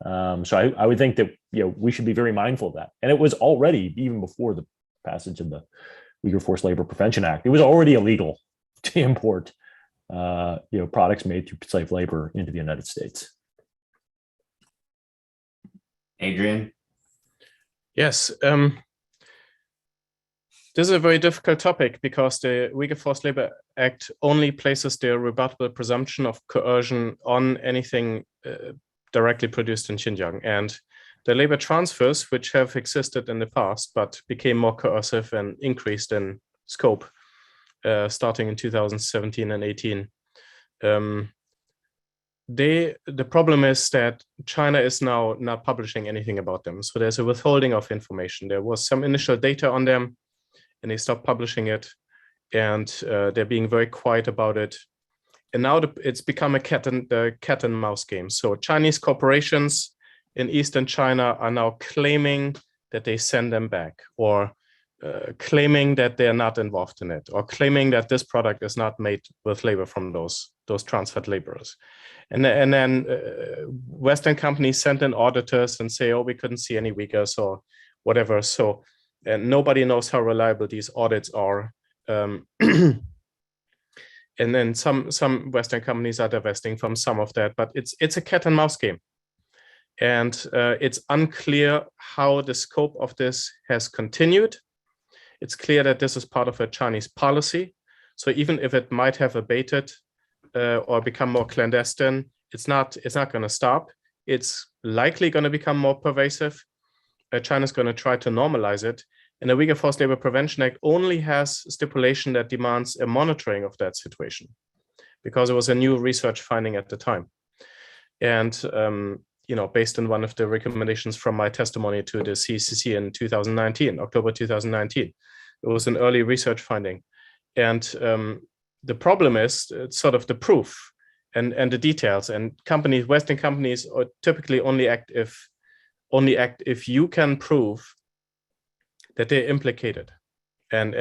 So I would think that we should be very mindful of that. And it was already, even before the passage of the Uyghur Forced Labor Prevention Act, it was already illegal to import products made through slave labor into the United States. Adrian? Yes. This is a very difficult topic because the Uyghur Forced Labor Act only places the rebuttable presumption of coercion on anything directly produced in Xinjiang. And the labor transfers, which have existed in the past, but became more coercive and increased in scope starting in 2017 and 18. The problem is that China is now not publishing anything about them. So there's a withholding of information. There was some initial data on them, and they stopped publishing it, and they're being very quiet about it. And now it's become a cat and mouse game. So Chinese corporations in Eastern China are now claiming that they send them back, or claiming that they're not involved in it, or claiming that this product is not made with labor from those transferred laborers. And then Western companies send in auditors and say, oh, we couldn't see any Uyghurs or whatever. So and nobody knows how reliable these audits are. And then some Western companies are divesting from some of that, but it's a cat and mouse game. And it's unclear how the scope of this has continued. It's clear that this is part of a Chinese policy. So even if it might have abated or become more clandestine, it's not going to stop. It's likely going to become more pervasive. China's going to try to normalize it. And the Uyghur Forced Labor Prevention Act only has stipulation that demands a monitoring of that situation, because it was a new research finding at the time. And based on one of the recommendations from my testimony to the CCC in 2019, October 2019, it was an early research finding. And the problem is sort of the proof and the details. And Western companies typically only act if you can prove that they're implicated, and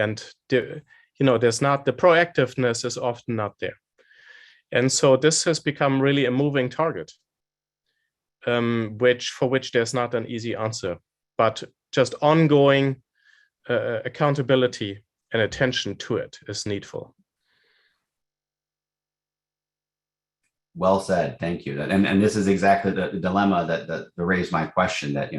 there's not, the proactiveness is often not there. And so this has become really a moving target, for which there's not an easy answer, but just ongoing accountability and attention to it is needful. Well said. Thank you. And this is exactly the dilemma that raised my question, that,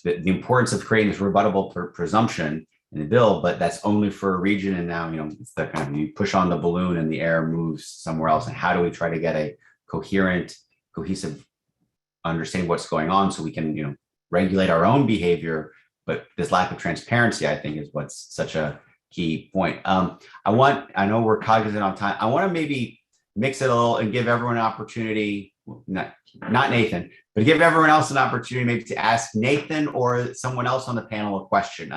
the importance of creating this rebuttable presumption in the bill, but that's only for a region. And now, it's the kind of, you push on the balloon and the air moves somewhere else. And how do we try to get a coherent, cohesive understanding what's going on so we can, regulate our own behavior? But this lack of transparency, I think, is what's such a key point. I know we're cognizant on time. I want to maybe mix it a little and give everyone an opportunity, not Nathan, but give everyone else an opportunity maybe to ask Nathan or someone else on the panel a question.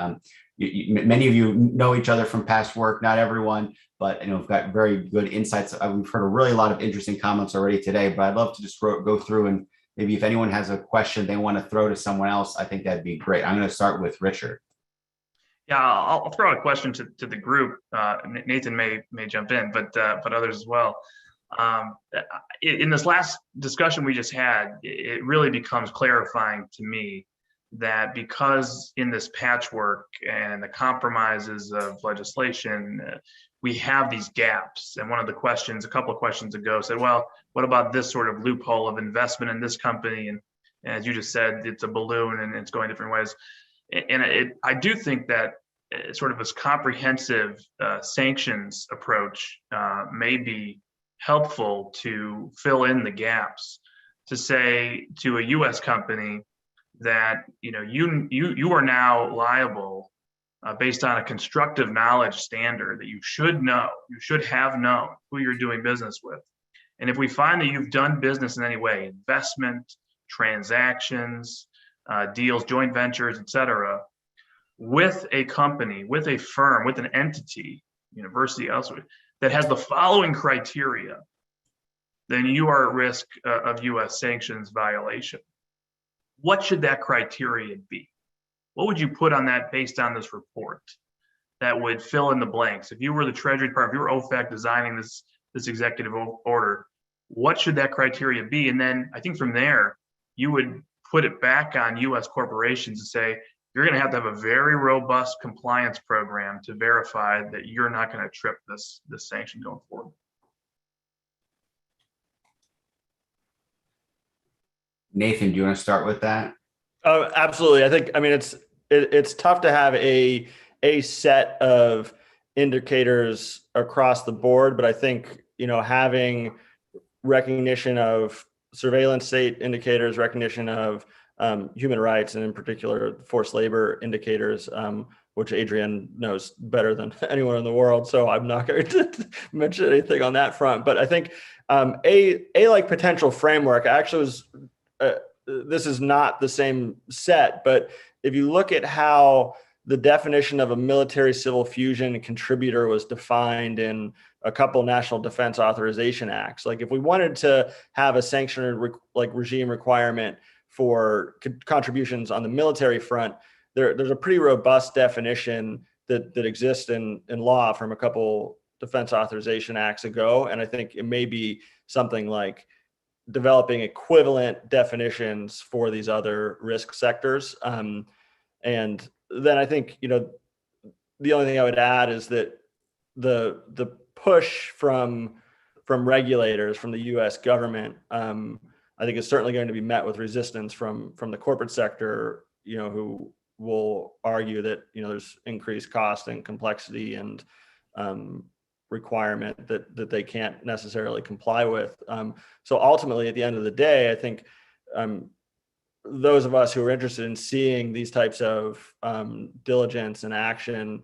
Many of you know each other from past work, not everyone, but we've got very good insights. We've heard a lot of interesting comments already today, but I'd love to just go through, and maybe if anyone has a question they want to throw to someone else, I think that'd be great. I'm going to start with Richard. Yeah, I'll throw a question to the group. Nathan may jump in, but others as well. In this last discussion we just had, it really becomes clarifying to me that because in this patchwork and the compromises of legislation, we have these gaps. And one of the questions, a couple of questions ago, said, well, what about this sort of loophole of investment in this company? And as you just said, it's a balloon and it's going different ways. And I do think that sort of this comprehensive sanctions approach may be helpful to fill in the gaps, to say to a U.S. company that you are now liable based on a constructive knowledge standard that you should have known who you're doing business with. And if we find that you've done business in any way, investment, transactions, deals, joint ventures, et cetera, with a company, with a firm, with an entity, university, elsewhere, that has the following criteria, then you are at risk of US sanctions violation. What should that criteria be? What would you put on that based on this report that would fill in the blanks? If you were the Treasury Department, if you were OFAC designing this executive order, what should that criteria be? And then I think from there, you would put it back on US corporations and say, you're going to have a very robust compliance program to verify that you're not going to trip this sanction going forward. Nathan, do you want to start with that? Oh, absolutely. I mean, it's tough to have a set of indicators across the board, but I think, having recognition of surveillance state indicators, recognition of human rights, and in particular forced labor indicators, which Adrian knows better than anyone in the world. So I'm not going to mention anything on that front. But I think a like potential framework actually was, this is not the same set, but if you look at how the definition of a military civil fusion contributor was defined in a couple National Defense Authorization Acts, like if we wanted to have a sanction regime requirement for contributions on the military front, there's a pretty robust definition that exists in law from a couple Defense Authorization Acts ago. And I think it may be something like developing equivalent definitions for these other risk sectors. And then I think, the only thing I would add is that the push from regulators, from the US government, I think is certainly going to be met with resistance from the corporate sector, who will argue that, there's increased cost and complexity and requirement that they can't necessarily comply with. So ultimately, at the end of the day, I think those of us who are interested in seeing these types of diligence and action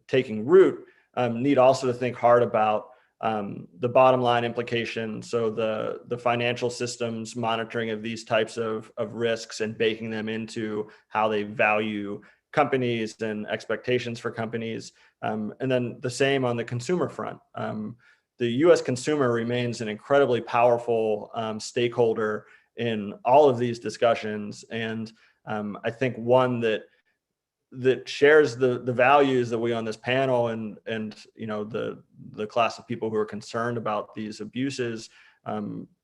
taking root need also to think hard about the bottom line implications. So the financial systems monitoring of these types of risks and baking them into how they value companies and expectations for companies. And then the same on the consumer front. The US consumer remains an incredibly powerful stakeholder in all of these discussions. And I think one that shares the values that we on this panel and the class of people who are concerned about these abuses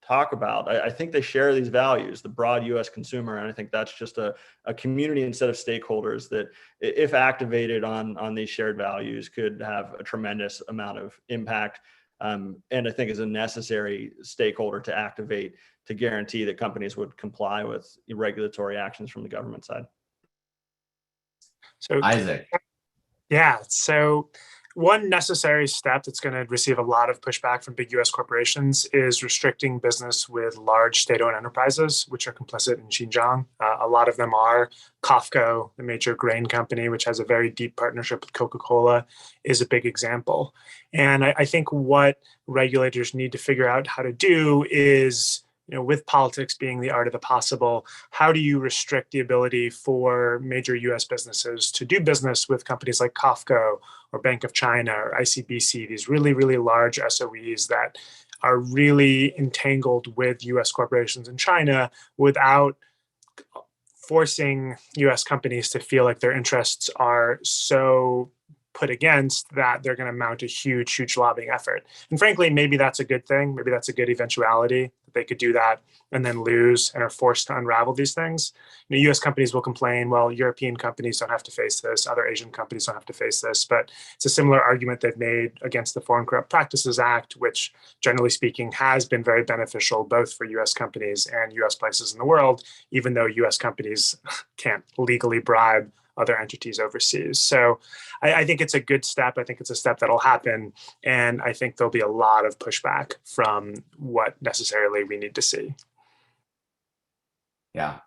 talk about. I think they share these values, the broad US consumer. And I think that's just a community and set of stakeholders that, if activated on these shared values, could have a tremendous amount of impact. And I think is a necessary stakeholder to activate to guarantee that companies would comply with regulatory actions from the government side. So Isaac. Yeah. So one necessary step that's going to receive a lot of pushback from big US corporations is restricting business with large state-owned enterprises, which are complicit in Xinjiang. A lot of them are. COFCO, the major grain company, which has a very deep partnership with Coca-Cola, is a big example. And I think what regulators need to figure out how to do is, with politics being the art of the possible, how do you restrict the ability for major US businesses to do business with companies like COFCO or Bank of China or ICBC, these really, really large SOEs that are really entangled with US corporations in China, without forcing US companies to feel like their interests are so put against that they're going to mount a huge, huge lobbying effort. And frankly, maybe that's a good thing. Maybe that's a good eventuality, that they could do that and then lose and are forced to unravel these things. US companies will complain, well, European companies don't have to face this, other Asian companies don't have to face this. But it's a similar argument they've made against the Foreign Corrupt Practices Act, which generally speaking has been very beneficial both for US companies and US places in the world, even though US companies can't legally bribe other entities overseas. So I think it's a good step. I think it's a step that'll happen. And I think there'll be a lot of pushback from what necessarily we need to see. Yeah.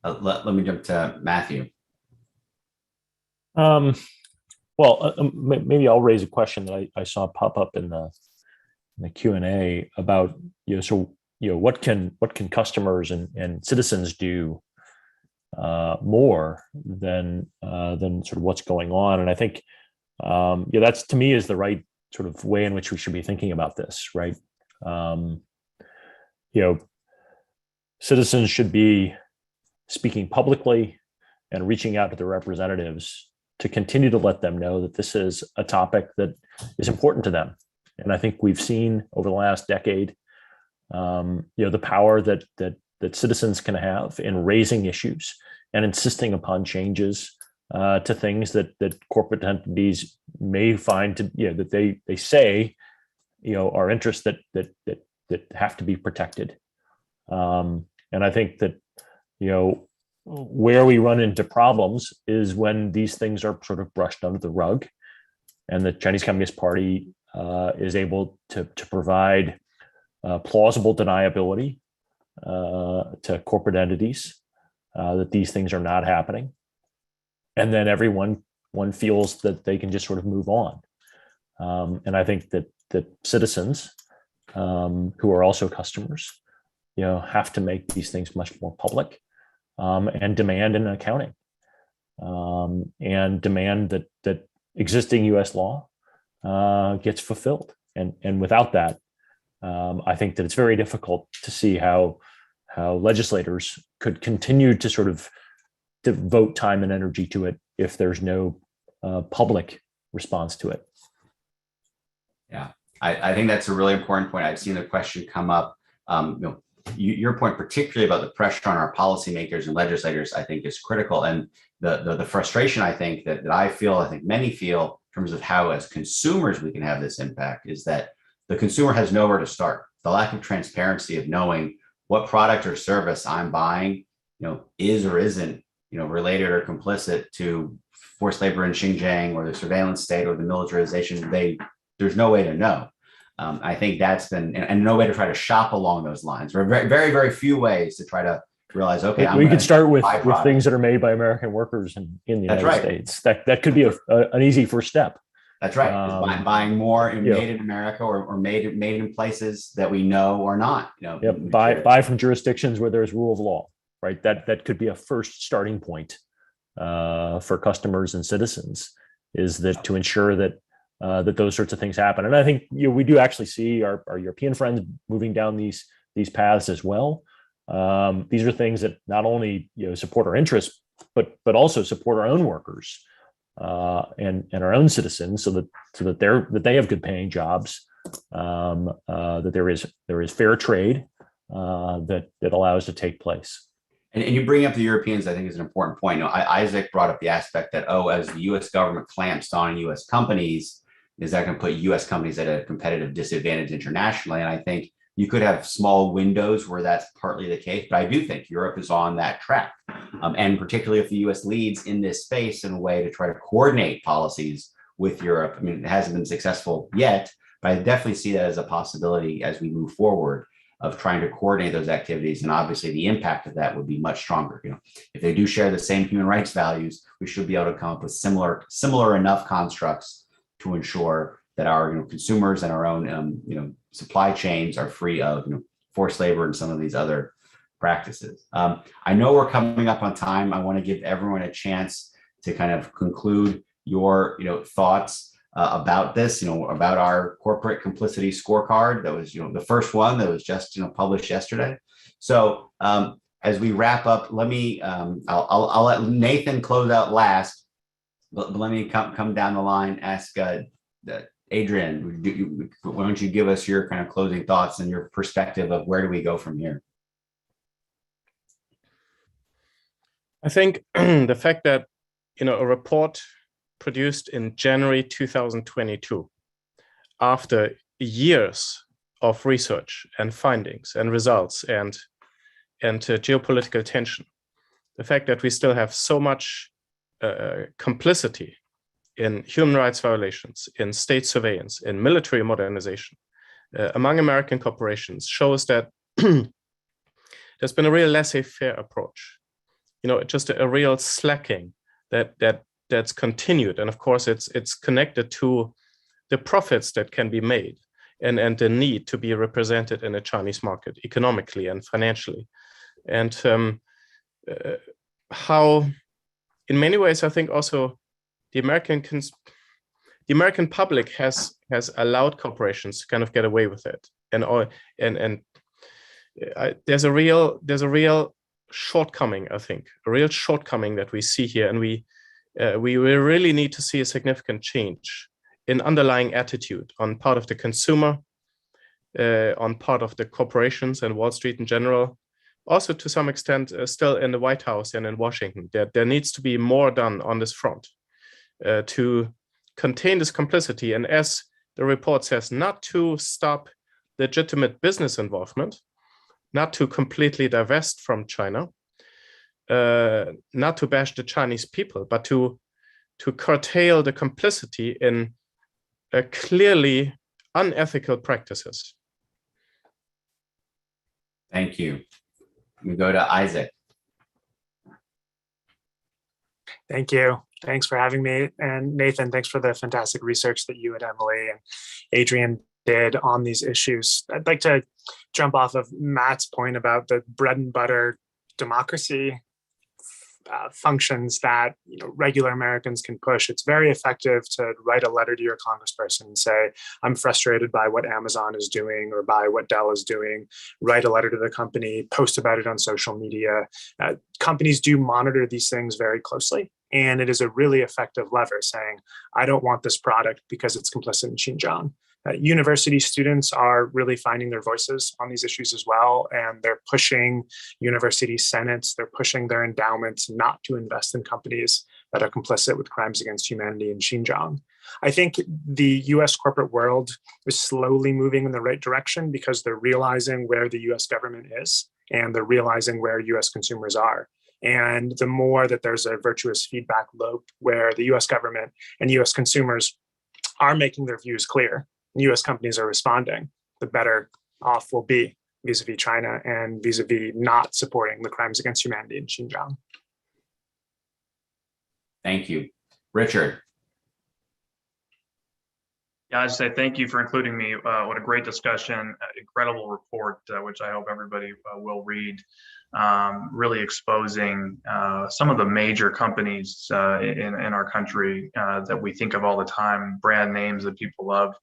Let me jump to Matthew. Well, maybe I'll raise a question that I saw pop up in the Q&A about, what can customers and citizens do more than sort of what's going on. And I think that's, to me, is the right sort of way in which we should be thinking about this, right? Citizens should be speaking publicly and reaching out to their representatives to continue to let them know that this is a topic that is important to them. And I think we've seen over the last decade, the power that citizens can have in raising issues and insisting upon changes to things that corporate entities may find that they say are interests that have to be protected. And I think that where we run into problems is when these things are sort of brushed under the rug, and the Chinese Communist Party is able to provide plausible deniability to corporate entities that these things are not happening, and then everyone feels that they can just sort of move on. And I think that citizens who are also customers, have to make these things much more public, and demand an accounting, and demand that existing U.S. law gets fulfilled. And without that, I think that it's very difficult to see how legislators could continue to sort of devote time and energy to it if there's no public response to it. Yeah, I think that's a really important point. I've seen the question come up. Your point, particularly about the pressure on our policymakers and legislators, I think is critical. And the frustration I think that I feel, I think many feel, in terms of how as consumers we can have this impact, is that the consumer has nowhere to start. The lack of transparency of knowing what product or service I'm buying, is or isn't, related or complicit to forced labor in Xinjiang or the surveillance state or the militarization. There's no way to know. I think that's been, and no way to try to shop along those lines. There are very, very, very few ways to try to realize, okay, we could start with things that are made by American workers in the United States. That could be an easy first step. That's right. Buying more made in America or made in places that we know or not. Buy from jurisdictions where there's rule of law. Right. That could be a first starting point for customers and citizens, is that to ensure that those sorts of things happen. And I think we do actually see our European friends moving down these paths as well. These are things that not only support our interests, but also support our own workers and our own citizens, so that they have good paying jobs, that there is fair trade that allows to take place. And you bring up the Europeans, I think, is an important point. Isaac brought up the aspect that, as the U.S. government clamps down on U.S. companies, is that going to put U.S. companies at a competitive disadvantage internationally? And I think you could have small windows where that's partly the case, but I do think Europe is on that track. And particularly if the U.S. leads in this space in a way to try to coordinate policies with Europe. I mean, it hasn't been successful yet, but I definitely see that as a possibility as we move forward, of trying to coordinate those activities. And obviously the impact of that would be much stronger. If they do share the same human rights values, we should be able to come up with similar enough constructs to ensure that our consumers and our own supply chains are free of forced labor and some of these other practices. I know we're coming up on time. I want to give everyone a chance to kind of conclude your thoughts about this, about our corporate complicity scorecard. That was the first one that was just published yesterday. So as we wrap up, let me I'll let Nathan close out last, but let me come down the line. Ask Adrian, why don't you give us your kind of closing thoughts and your perspective of where do we go from here? I think the fact that a report produced in January 2022, after years of research and findings and results and geopolitical tension, the fact that we still have so much complicity in human rights violations, in state surveillance, in military modernization among American corporations shows that there's been a real laissez-faire approach, just a real slacking that's continued. And of course, it's connected to the profits that can be made and the need to be represented in a Chinese market economically and financially. And how, in many ways, I think also the American public has allowed corporations to kind of get away with it, there's a real shortcoming, I think, a real shortcoming that we see here, and we will really need to see a significant change in underlying attitude on part of the consumer, on part of the corporations and Wall Street in general, also to some extent still in the White House and in Washington. There needs to be more done on this front to contain this complicity, and as the report says, not to stop legitimate business involvement, not to completely divest from China, not to bash the Chinese people, but to curtail the complicity in clearly unethical practices. Thank you. We go to Isaac. Thank you. Thanks for having me. And Nathan, thanks for the fantastic research that you and Emily and Adrian did on these issues. I'd like to jump off of Matt's point about the bread and butter democracy functions that regular Americans can push. It's very effective to write a letter to your congressperson and say, I'm frustrated by what Amazon is doing or by what Dell is doing. Write a letter to the company, post about it on social media. Companies do monitor these things very closely. And it is a really effective lever saying, I don't want this product because it's complicit in Xinjiang. University students are really finding their voices on these issues as well, and they're pushing university senates, they're pushing their endowments not to invest in companies that are complicit with crimes against humanity in Xinjiang. I think the US corporate world is slowly moving in the right direction because they're realizing where the US government is, and they're realizing where US consumers are. And the more that there's a virtuous feedback loop where the US government and US consumers are making their views clear, US companies are responding, the better off we'll be vis-a-vis China and vis-a-vis not supporting the crimes against humanity in Xinjiang. Thank you. Richard. Yeah, I just say thank you for including me. What a great discussion, incredible report, which I hope everybody will read, really exposing some of the major companies in our country that we think of all the time, brand names that people love.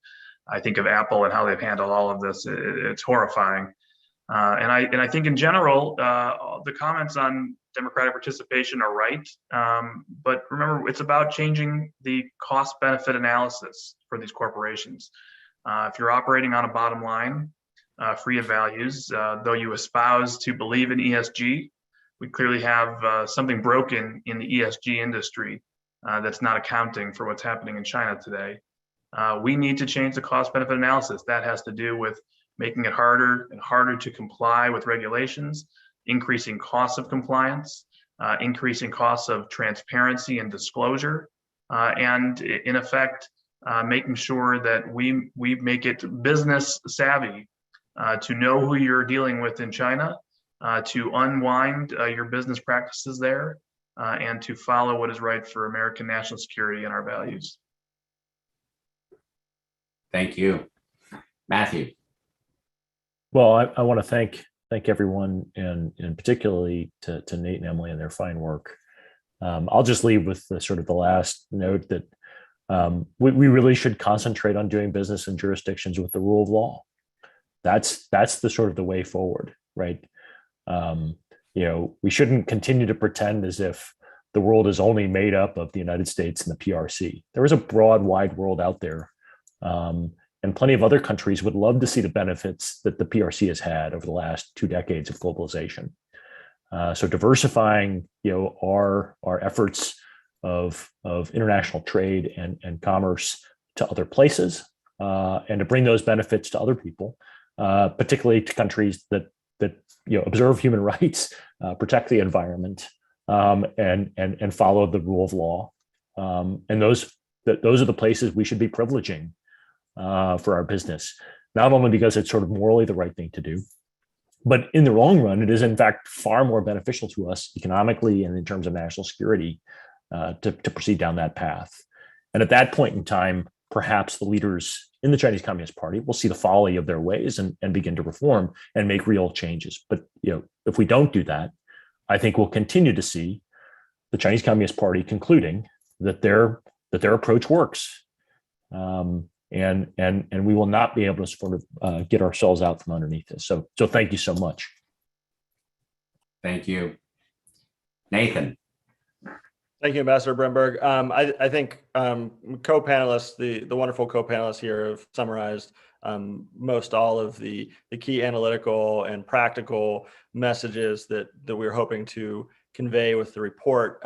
I think of Apple and how they've handled all of this. It's horrifying. And I think in general, the comments on democratic participation are right. But remember, it's about changing the cost-benefit analysis for these corporations. If you're operating on a bottom line, free of values, though you espouse to believe in ESG, we clearly have something broken in the ESG industry that's not accounting for what's happening in China today. We need to change the cost-benefit analysis. That has to do with making it harder and harder to comply with regulations, increasing costs of compliance, increasing costs of transparency and disclosure, and in effect, making sure that we make it business savvy to know who you're dealing with in China, to unwind your business practices there, and to follow what is right for American national security and our values. Thank you. Matthew. Well, I want to thank everyone, and particularly to Nate and Emily and their fine work. I'll just leave with the last note that we really should concentrate on doing business in jurisdictions with the rule of law. That's the way forward, right? We shouldn't continue to pretend as if the world is only made up of the United States and the PRC. There is a broad, wide world out there. And plenty of other countries would love to see the benefits that the PRC has had over the last 2 decades of globalization. So diversifying, our efforts of international trade and commerce to other places, and to bring those benefits to other people, particularly to countries that observe human rights, protect the environment, and follow the rule of law. And those are the places we should be privileging for our business, not only because it's morally the right thing to do, but in the long run, it is in fact far more beneficial to us economically and in terms of national security to proceed down that path. And at that point in time, perhaps the leaders in the Chinese Communist Party will see the folly of their ways and begin to reform and make real changes. But if we don't do that, I think we'll continue to see the Chinese Communist Party concluding that their approach works, and we will not be able to sort of get ourselves out from underneath this. So thank you so much. Thank you, Nathan. Thank you, Ambassador Bremberg. I think co-panelists, the wonderful co-panelists here have summarized most all of the key analytical and practical messages that we're hoping to convey with the report.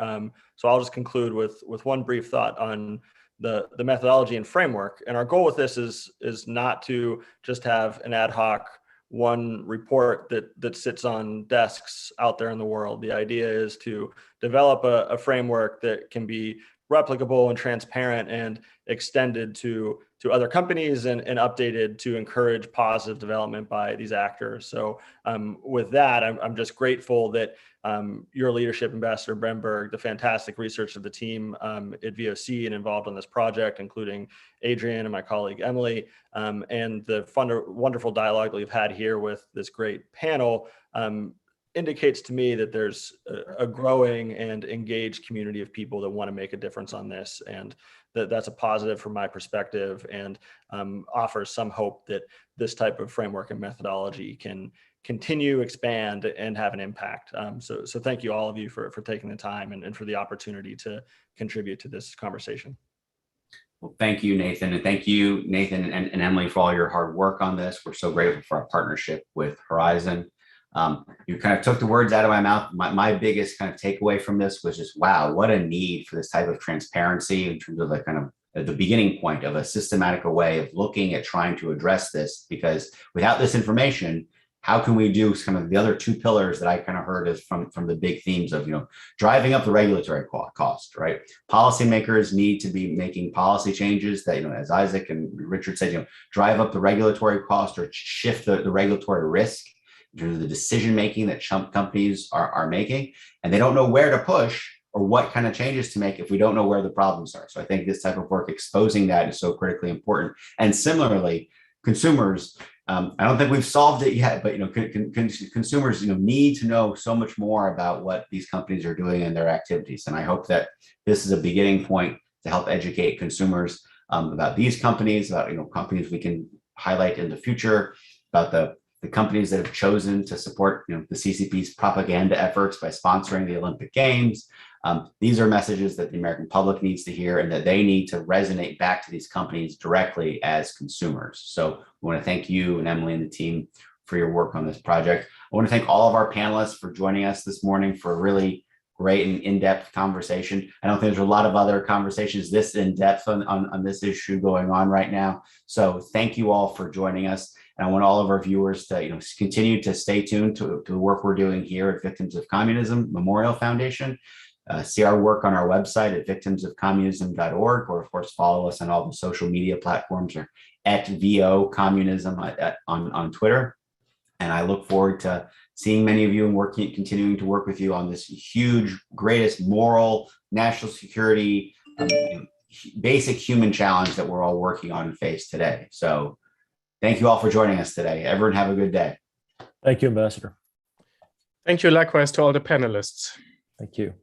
So I'll just conclude with one brief thought on the methodology and framework. And our goal with this is not to just have an ad hoc one report that sits on desks out there in the world. The idea is to develop a framework that can be replicable and transparent and extended to other companies and updated to encourage positive development by these actors. So with that, I'm just grateful that your leadership, Ambassador Bremberg, the fantastic research of the team at VOC and involved on this project, including Adrian and my colleague Emily, and the wonderful dialogue that we've had here with this great panel indicates to me that there's a growing and engaged community of people that want to make a difference on this, and that's a positive from my perspective, and offers some hope that this type of framework and methodology can continue, expand, and have an impact. So thank you, all of you, for taking the time and for the opportunity to contribute to this conversation. Well, thank you, Nathan. And thank you, Nathan and Emily, for all your hard work on this. We're so grateful for our partnership with Horizon. You kind of took the words out of my mouth. My biggest kind of takeaway from this was just, wow, what a need for this type of transparency in terms of the kind of the beginning point of a systematic way of looking at trying to address this, because without this information, how can we do kind of the other two pillars that I kind of heard is from the big themes of, driving up the regulatory cost, right? Policymakers need to be making policy changes that, as Isaac and Richard said, drive up the regulatory cost or shift the regulatory risk in terms of the decision-making that companies are making. And they don't know where to push or what kind of changes to make if we don't know where the problems are. So I think this type of work exposing that is so critically important. And similarly, consumers, I don't think we've solved it yet, but consumers need to know so much more about what these companies are doing in their activities. And I hope that this is a beginning point to help educate consumers about these companies, about companies we can highlight in the future, about the companies that have chosen to support the CCP's propaganda efforts by sponsoring the Olympic Games. These are messages that the American public needs to hear and that they need to resonate back to these companies directly as consumers. So we want to thank you and Emily and the team for your work on this project. I want to thank all of our panelists for joining us this morning for a really great and in-depth conversation. I don't think there's a lot of other conversations this in-depth on this issue going on right now. So thank you all for joining us. And I want all of our viewers to continue to stay tuned to the work we're doing here at Victims of Communism Memorial Foundation. See our work on our website at victimsofcommunism.org, or of course follow us on all the social media platforms or at VO Communism on Twitter. And I look forward to seeing many of you and continuing to work with you on this huge, greatest moral, national security, basic human challenge that we're all working on and face today. So thank you all for joining us today. Everyone have a good day. Thank you, Ambassador. Thank you likewise to all the panelists. Thank you.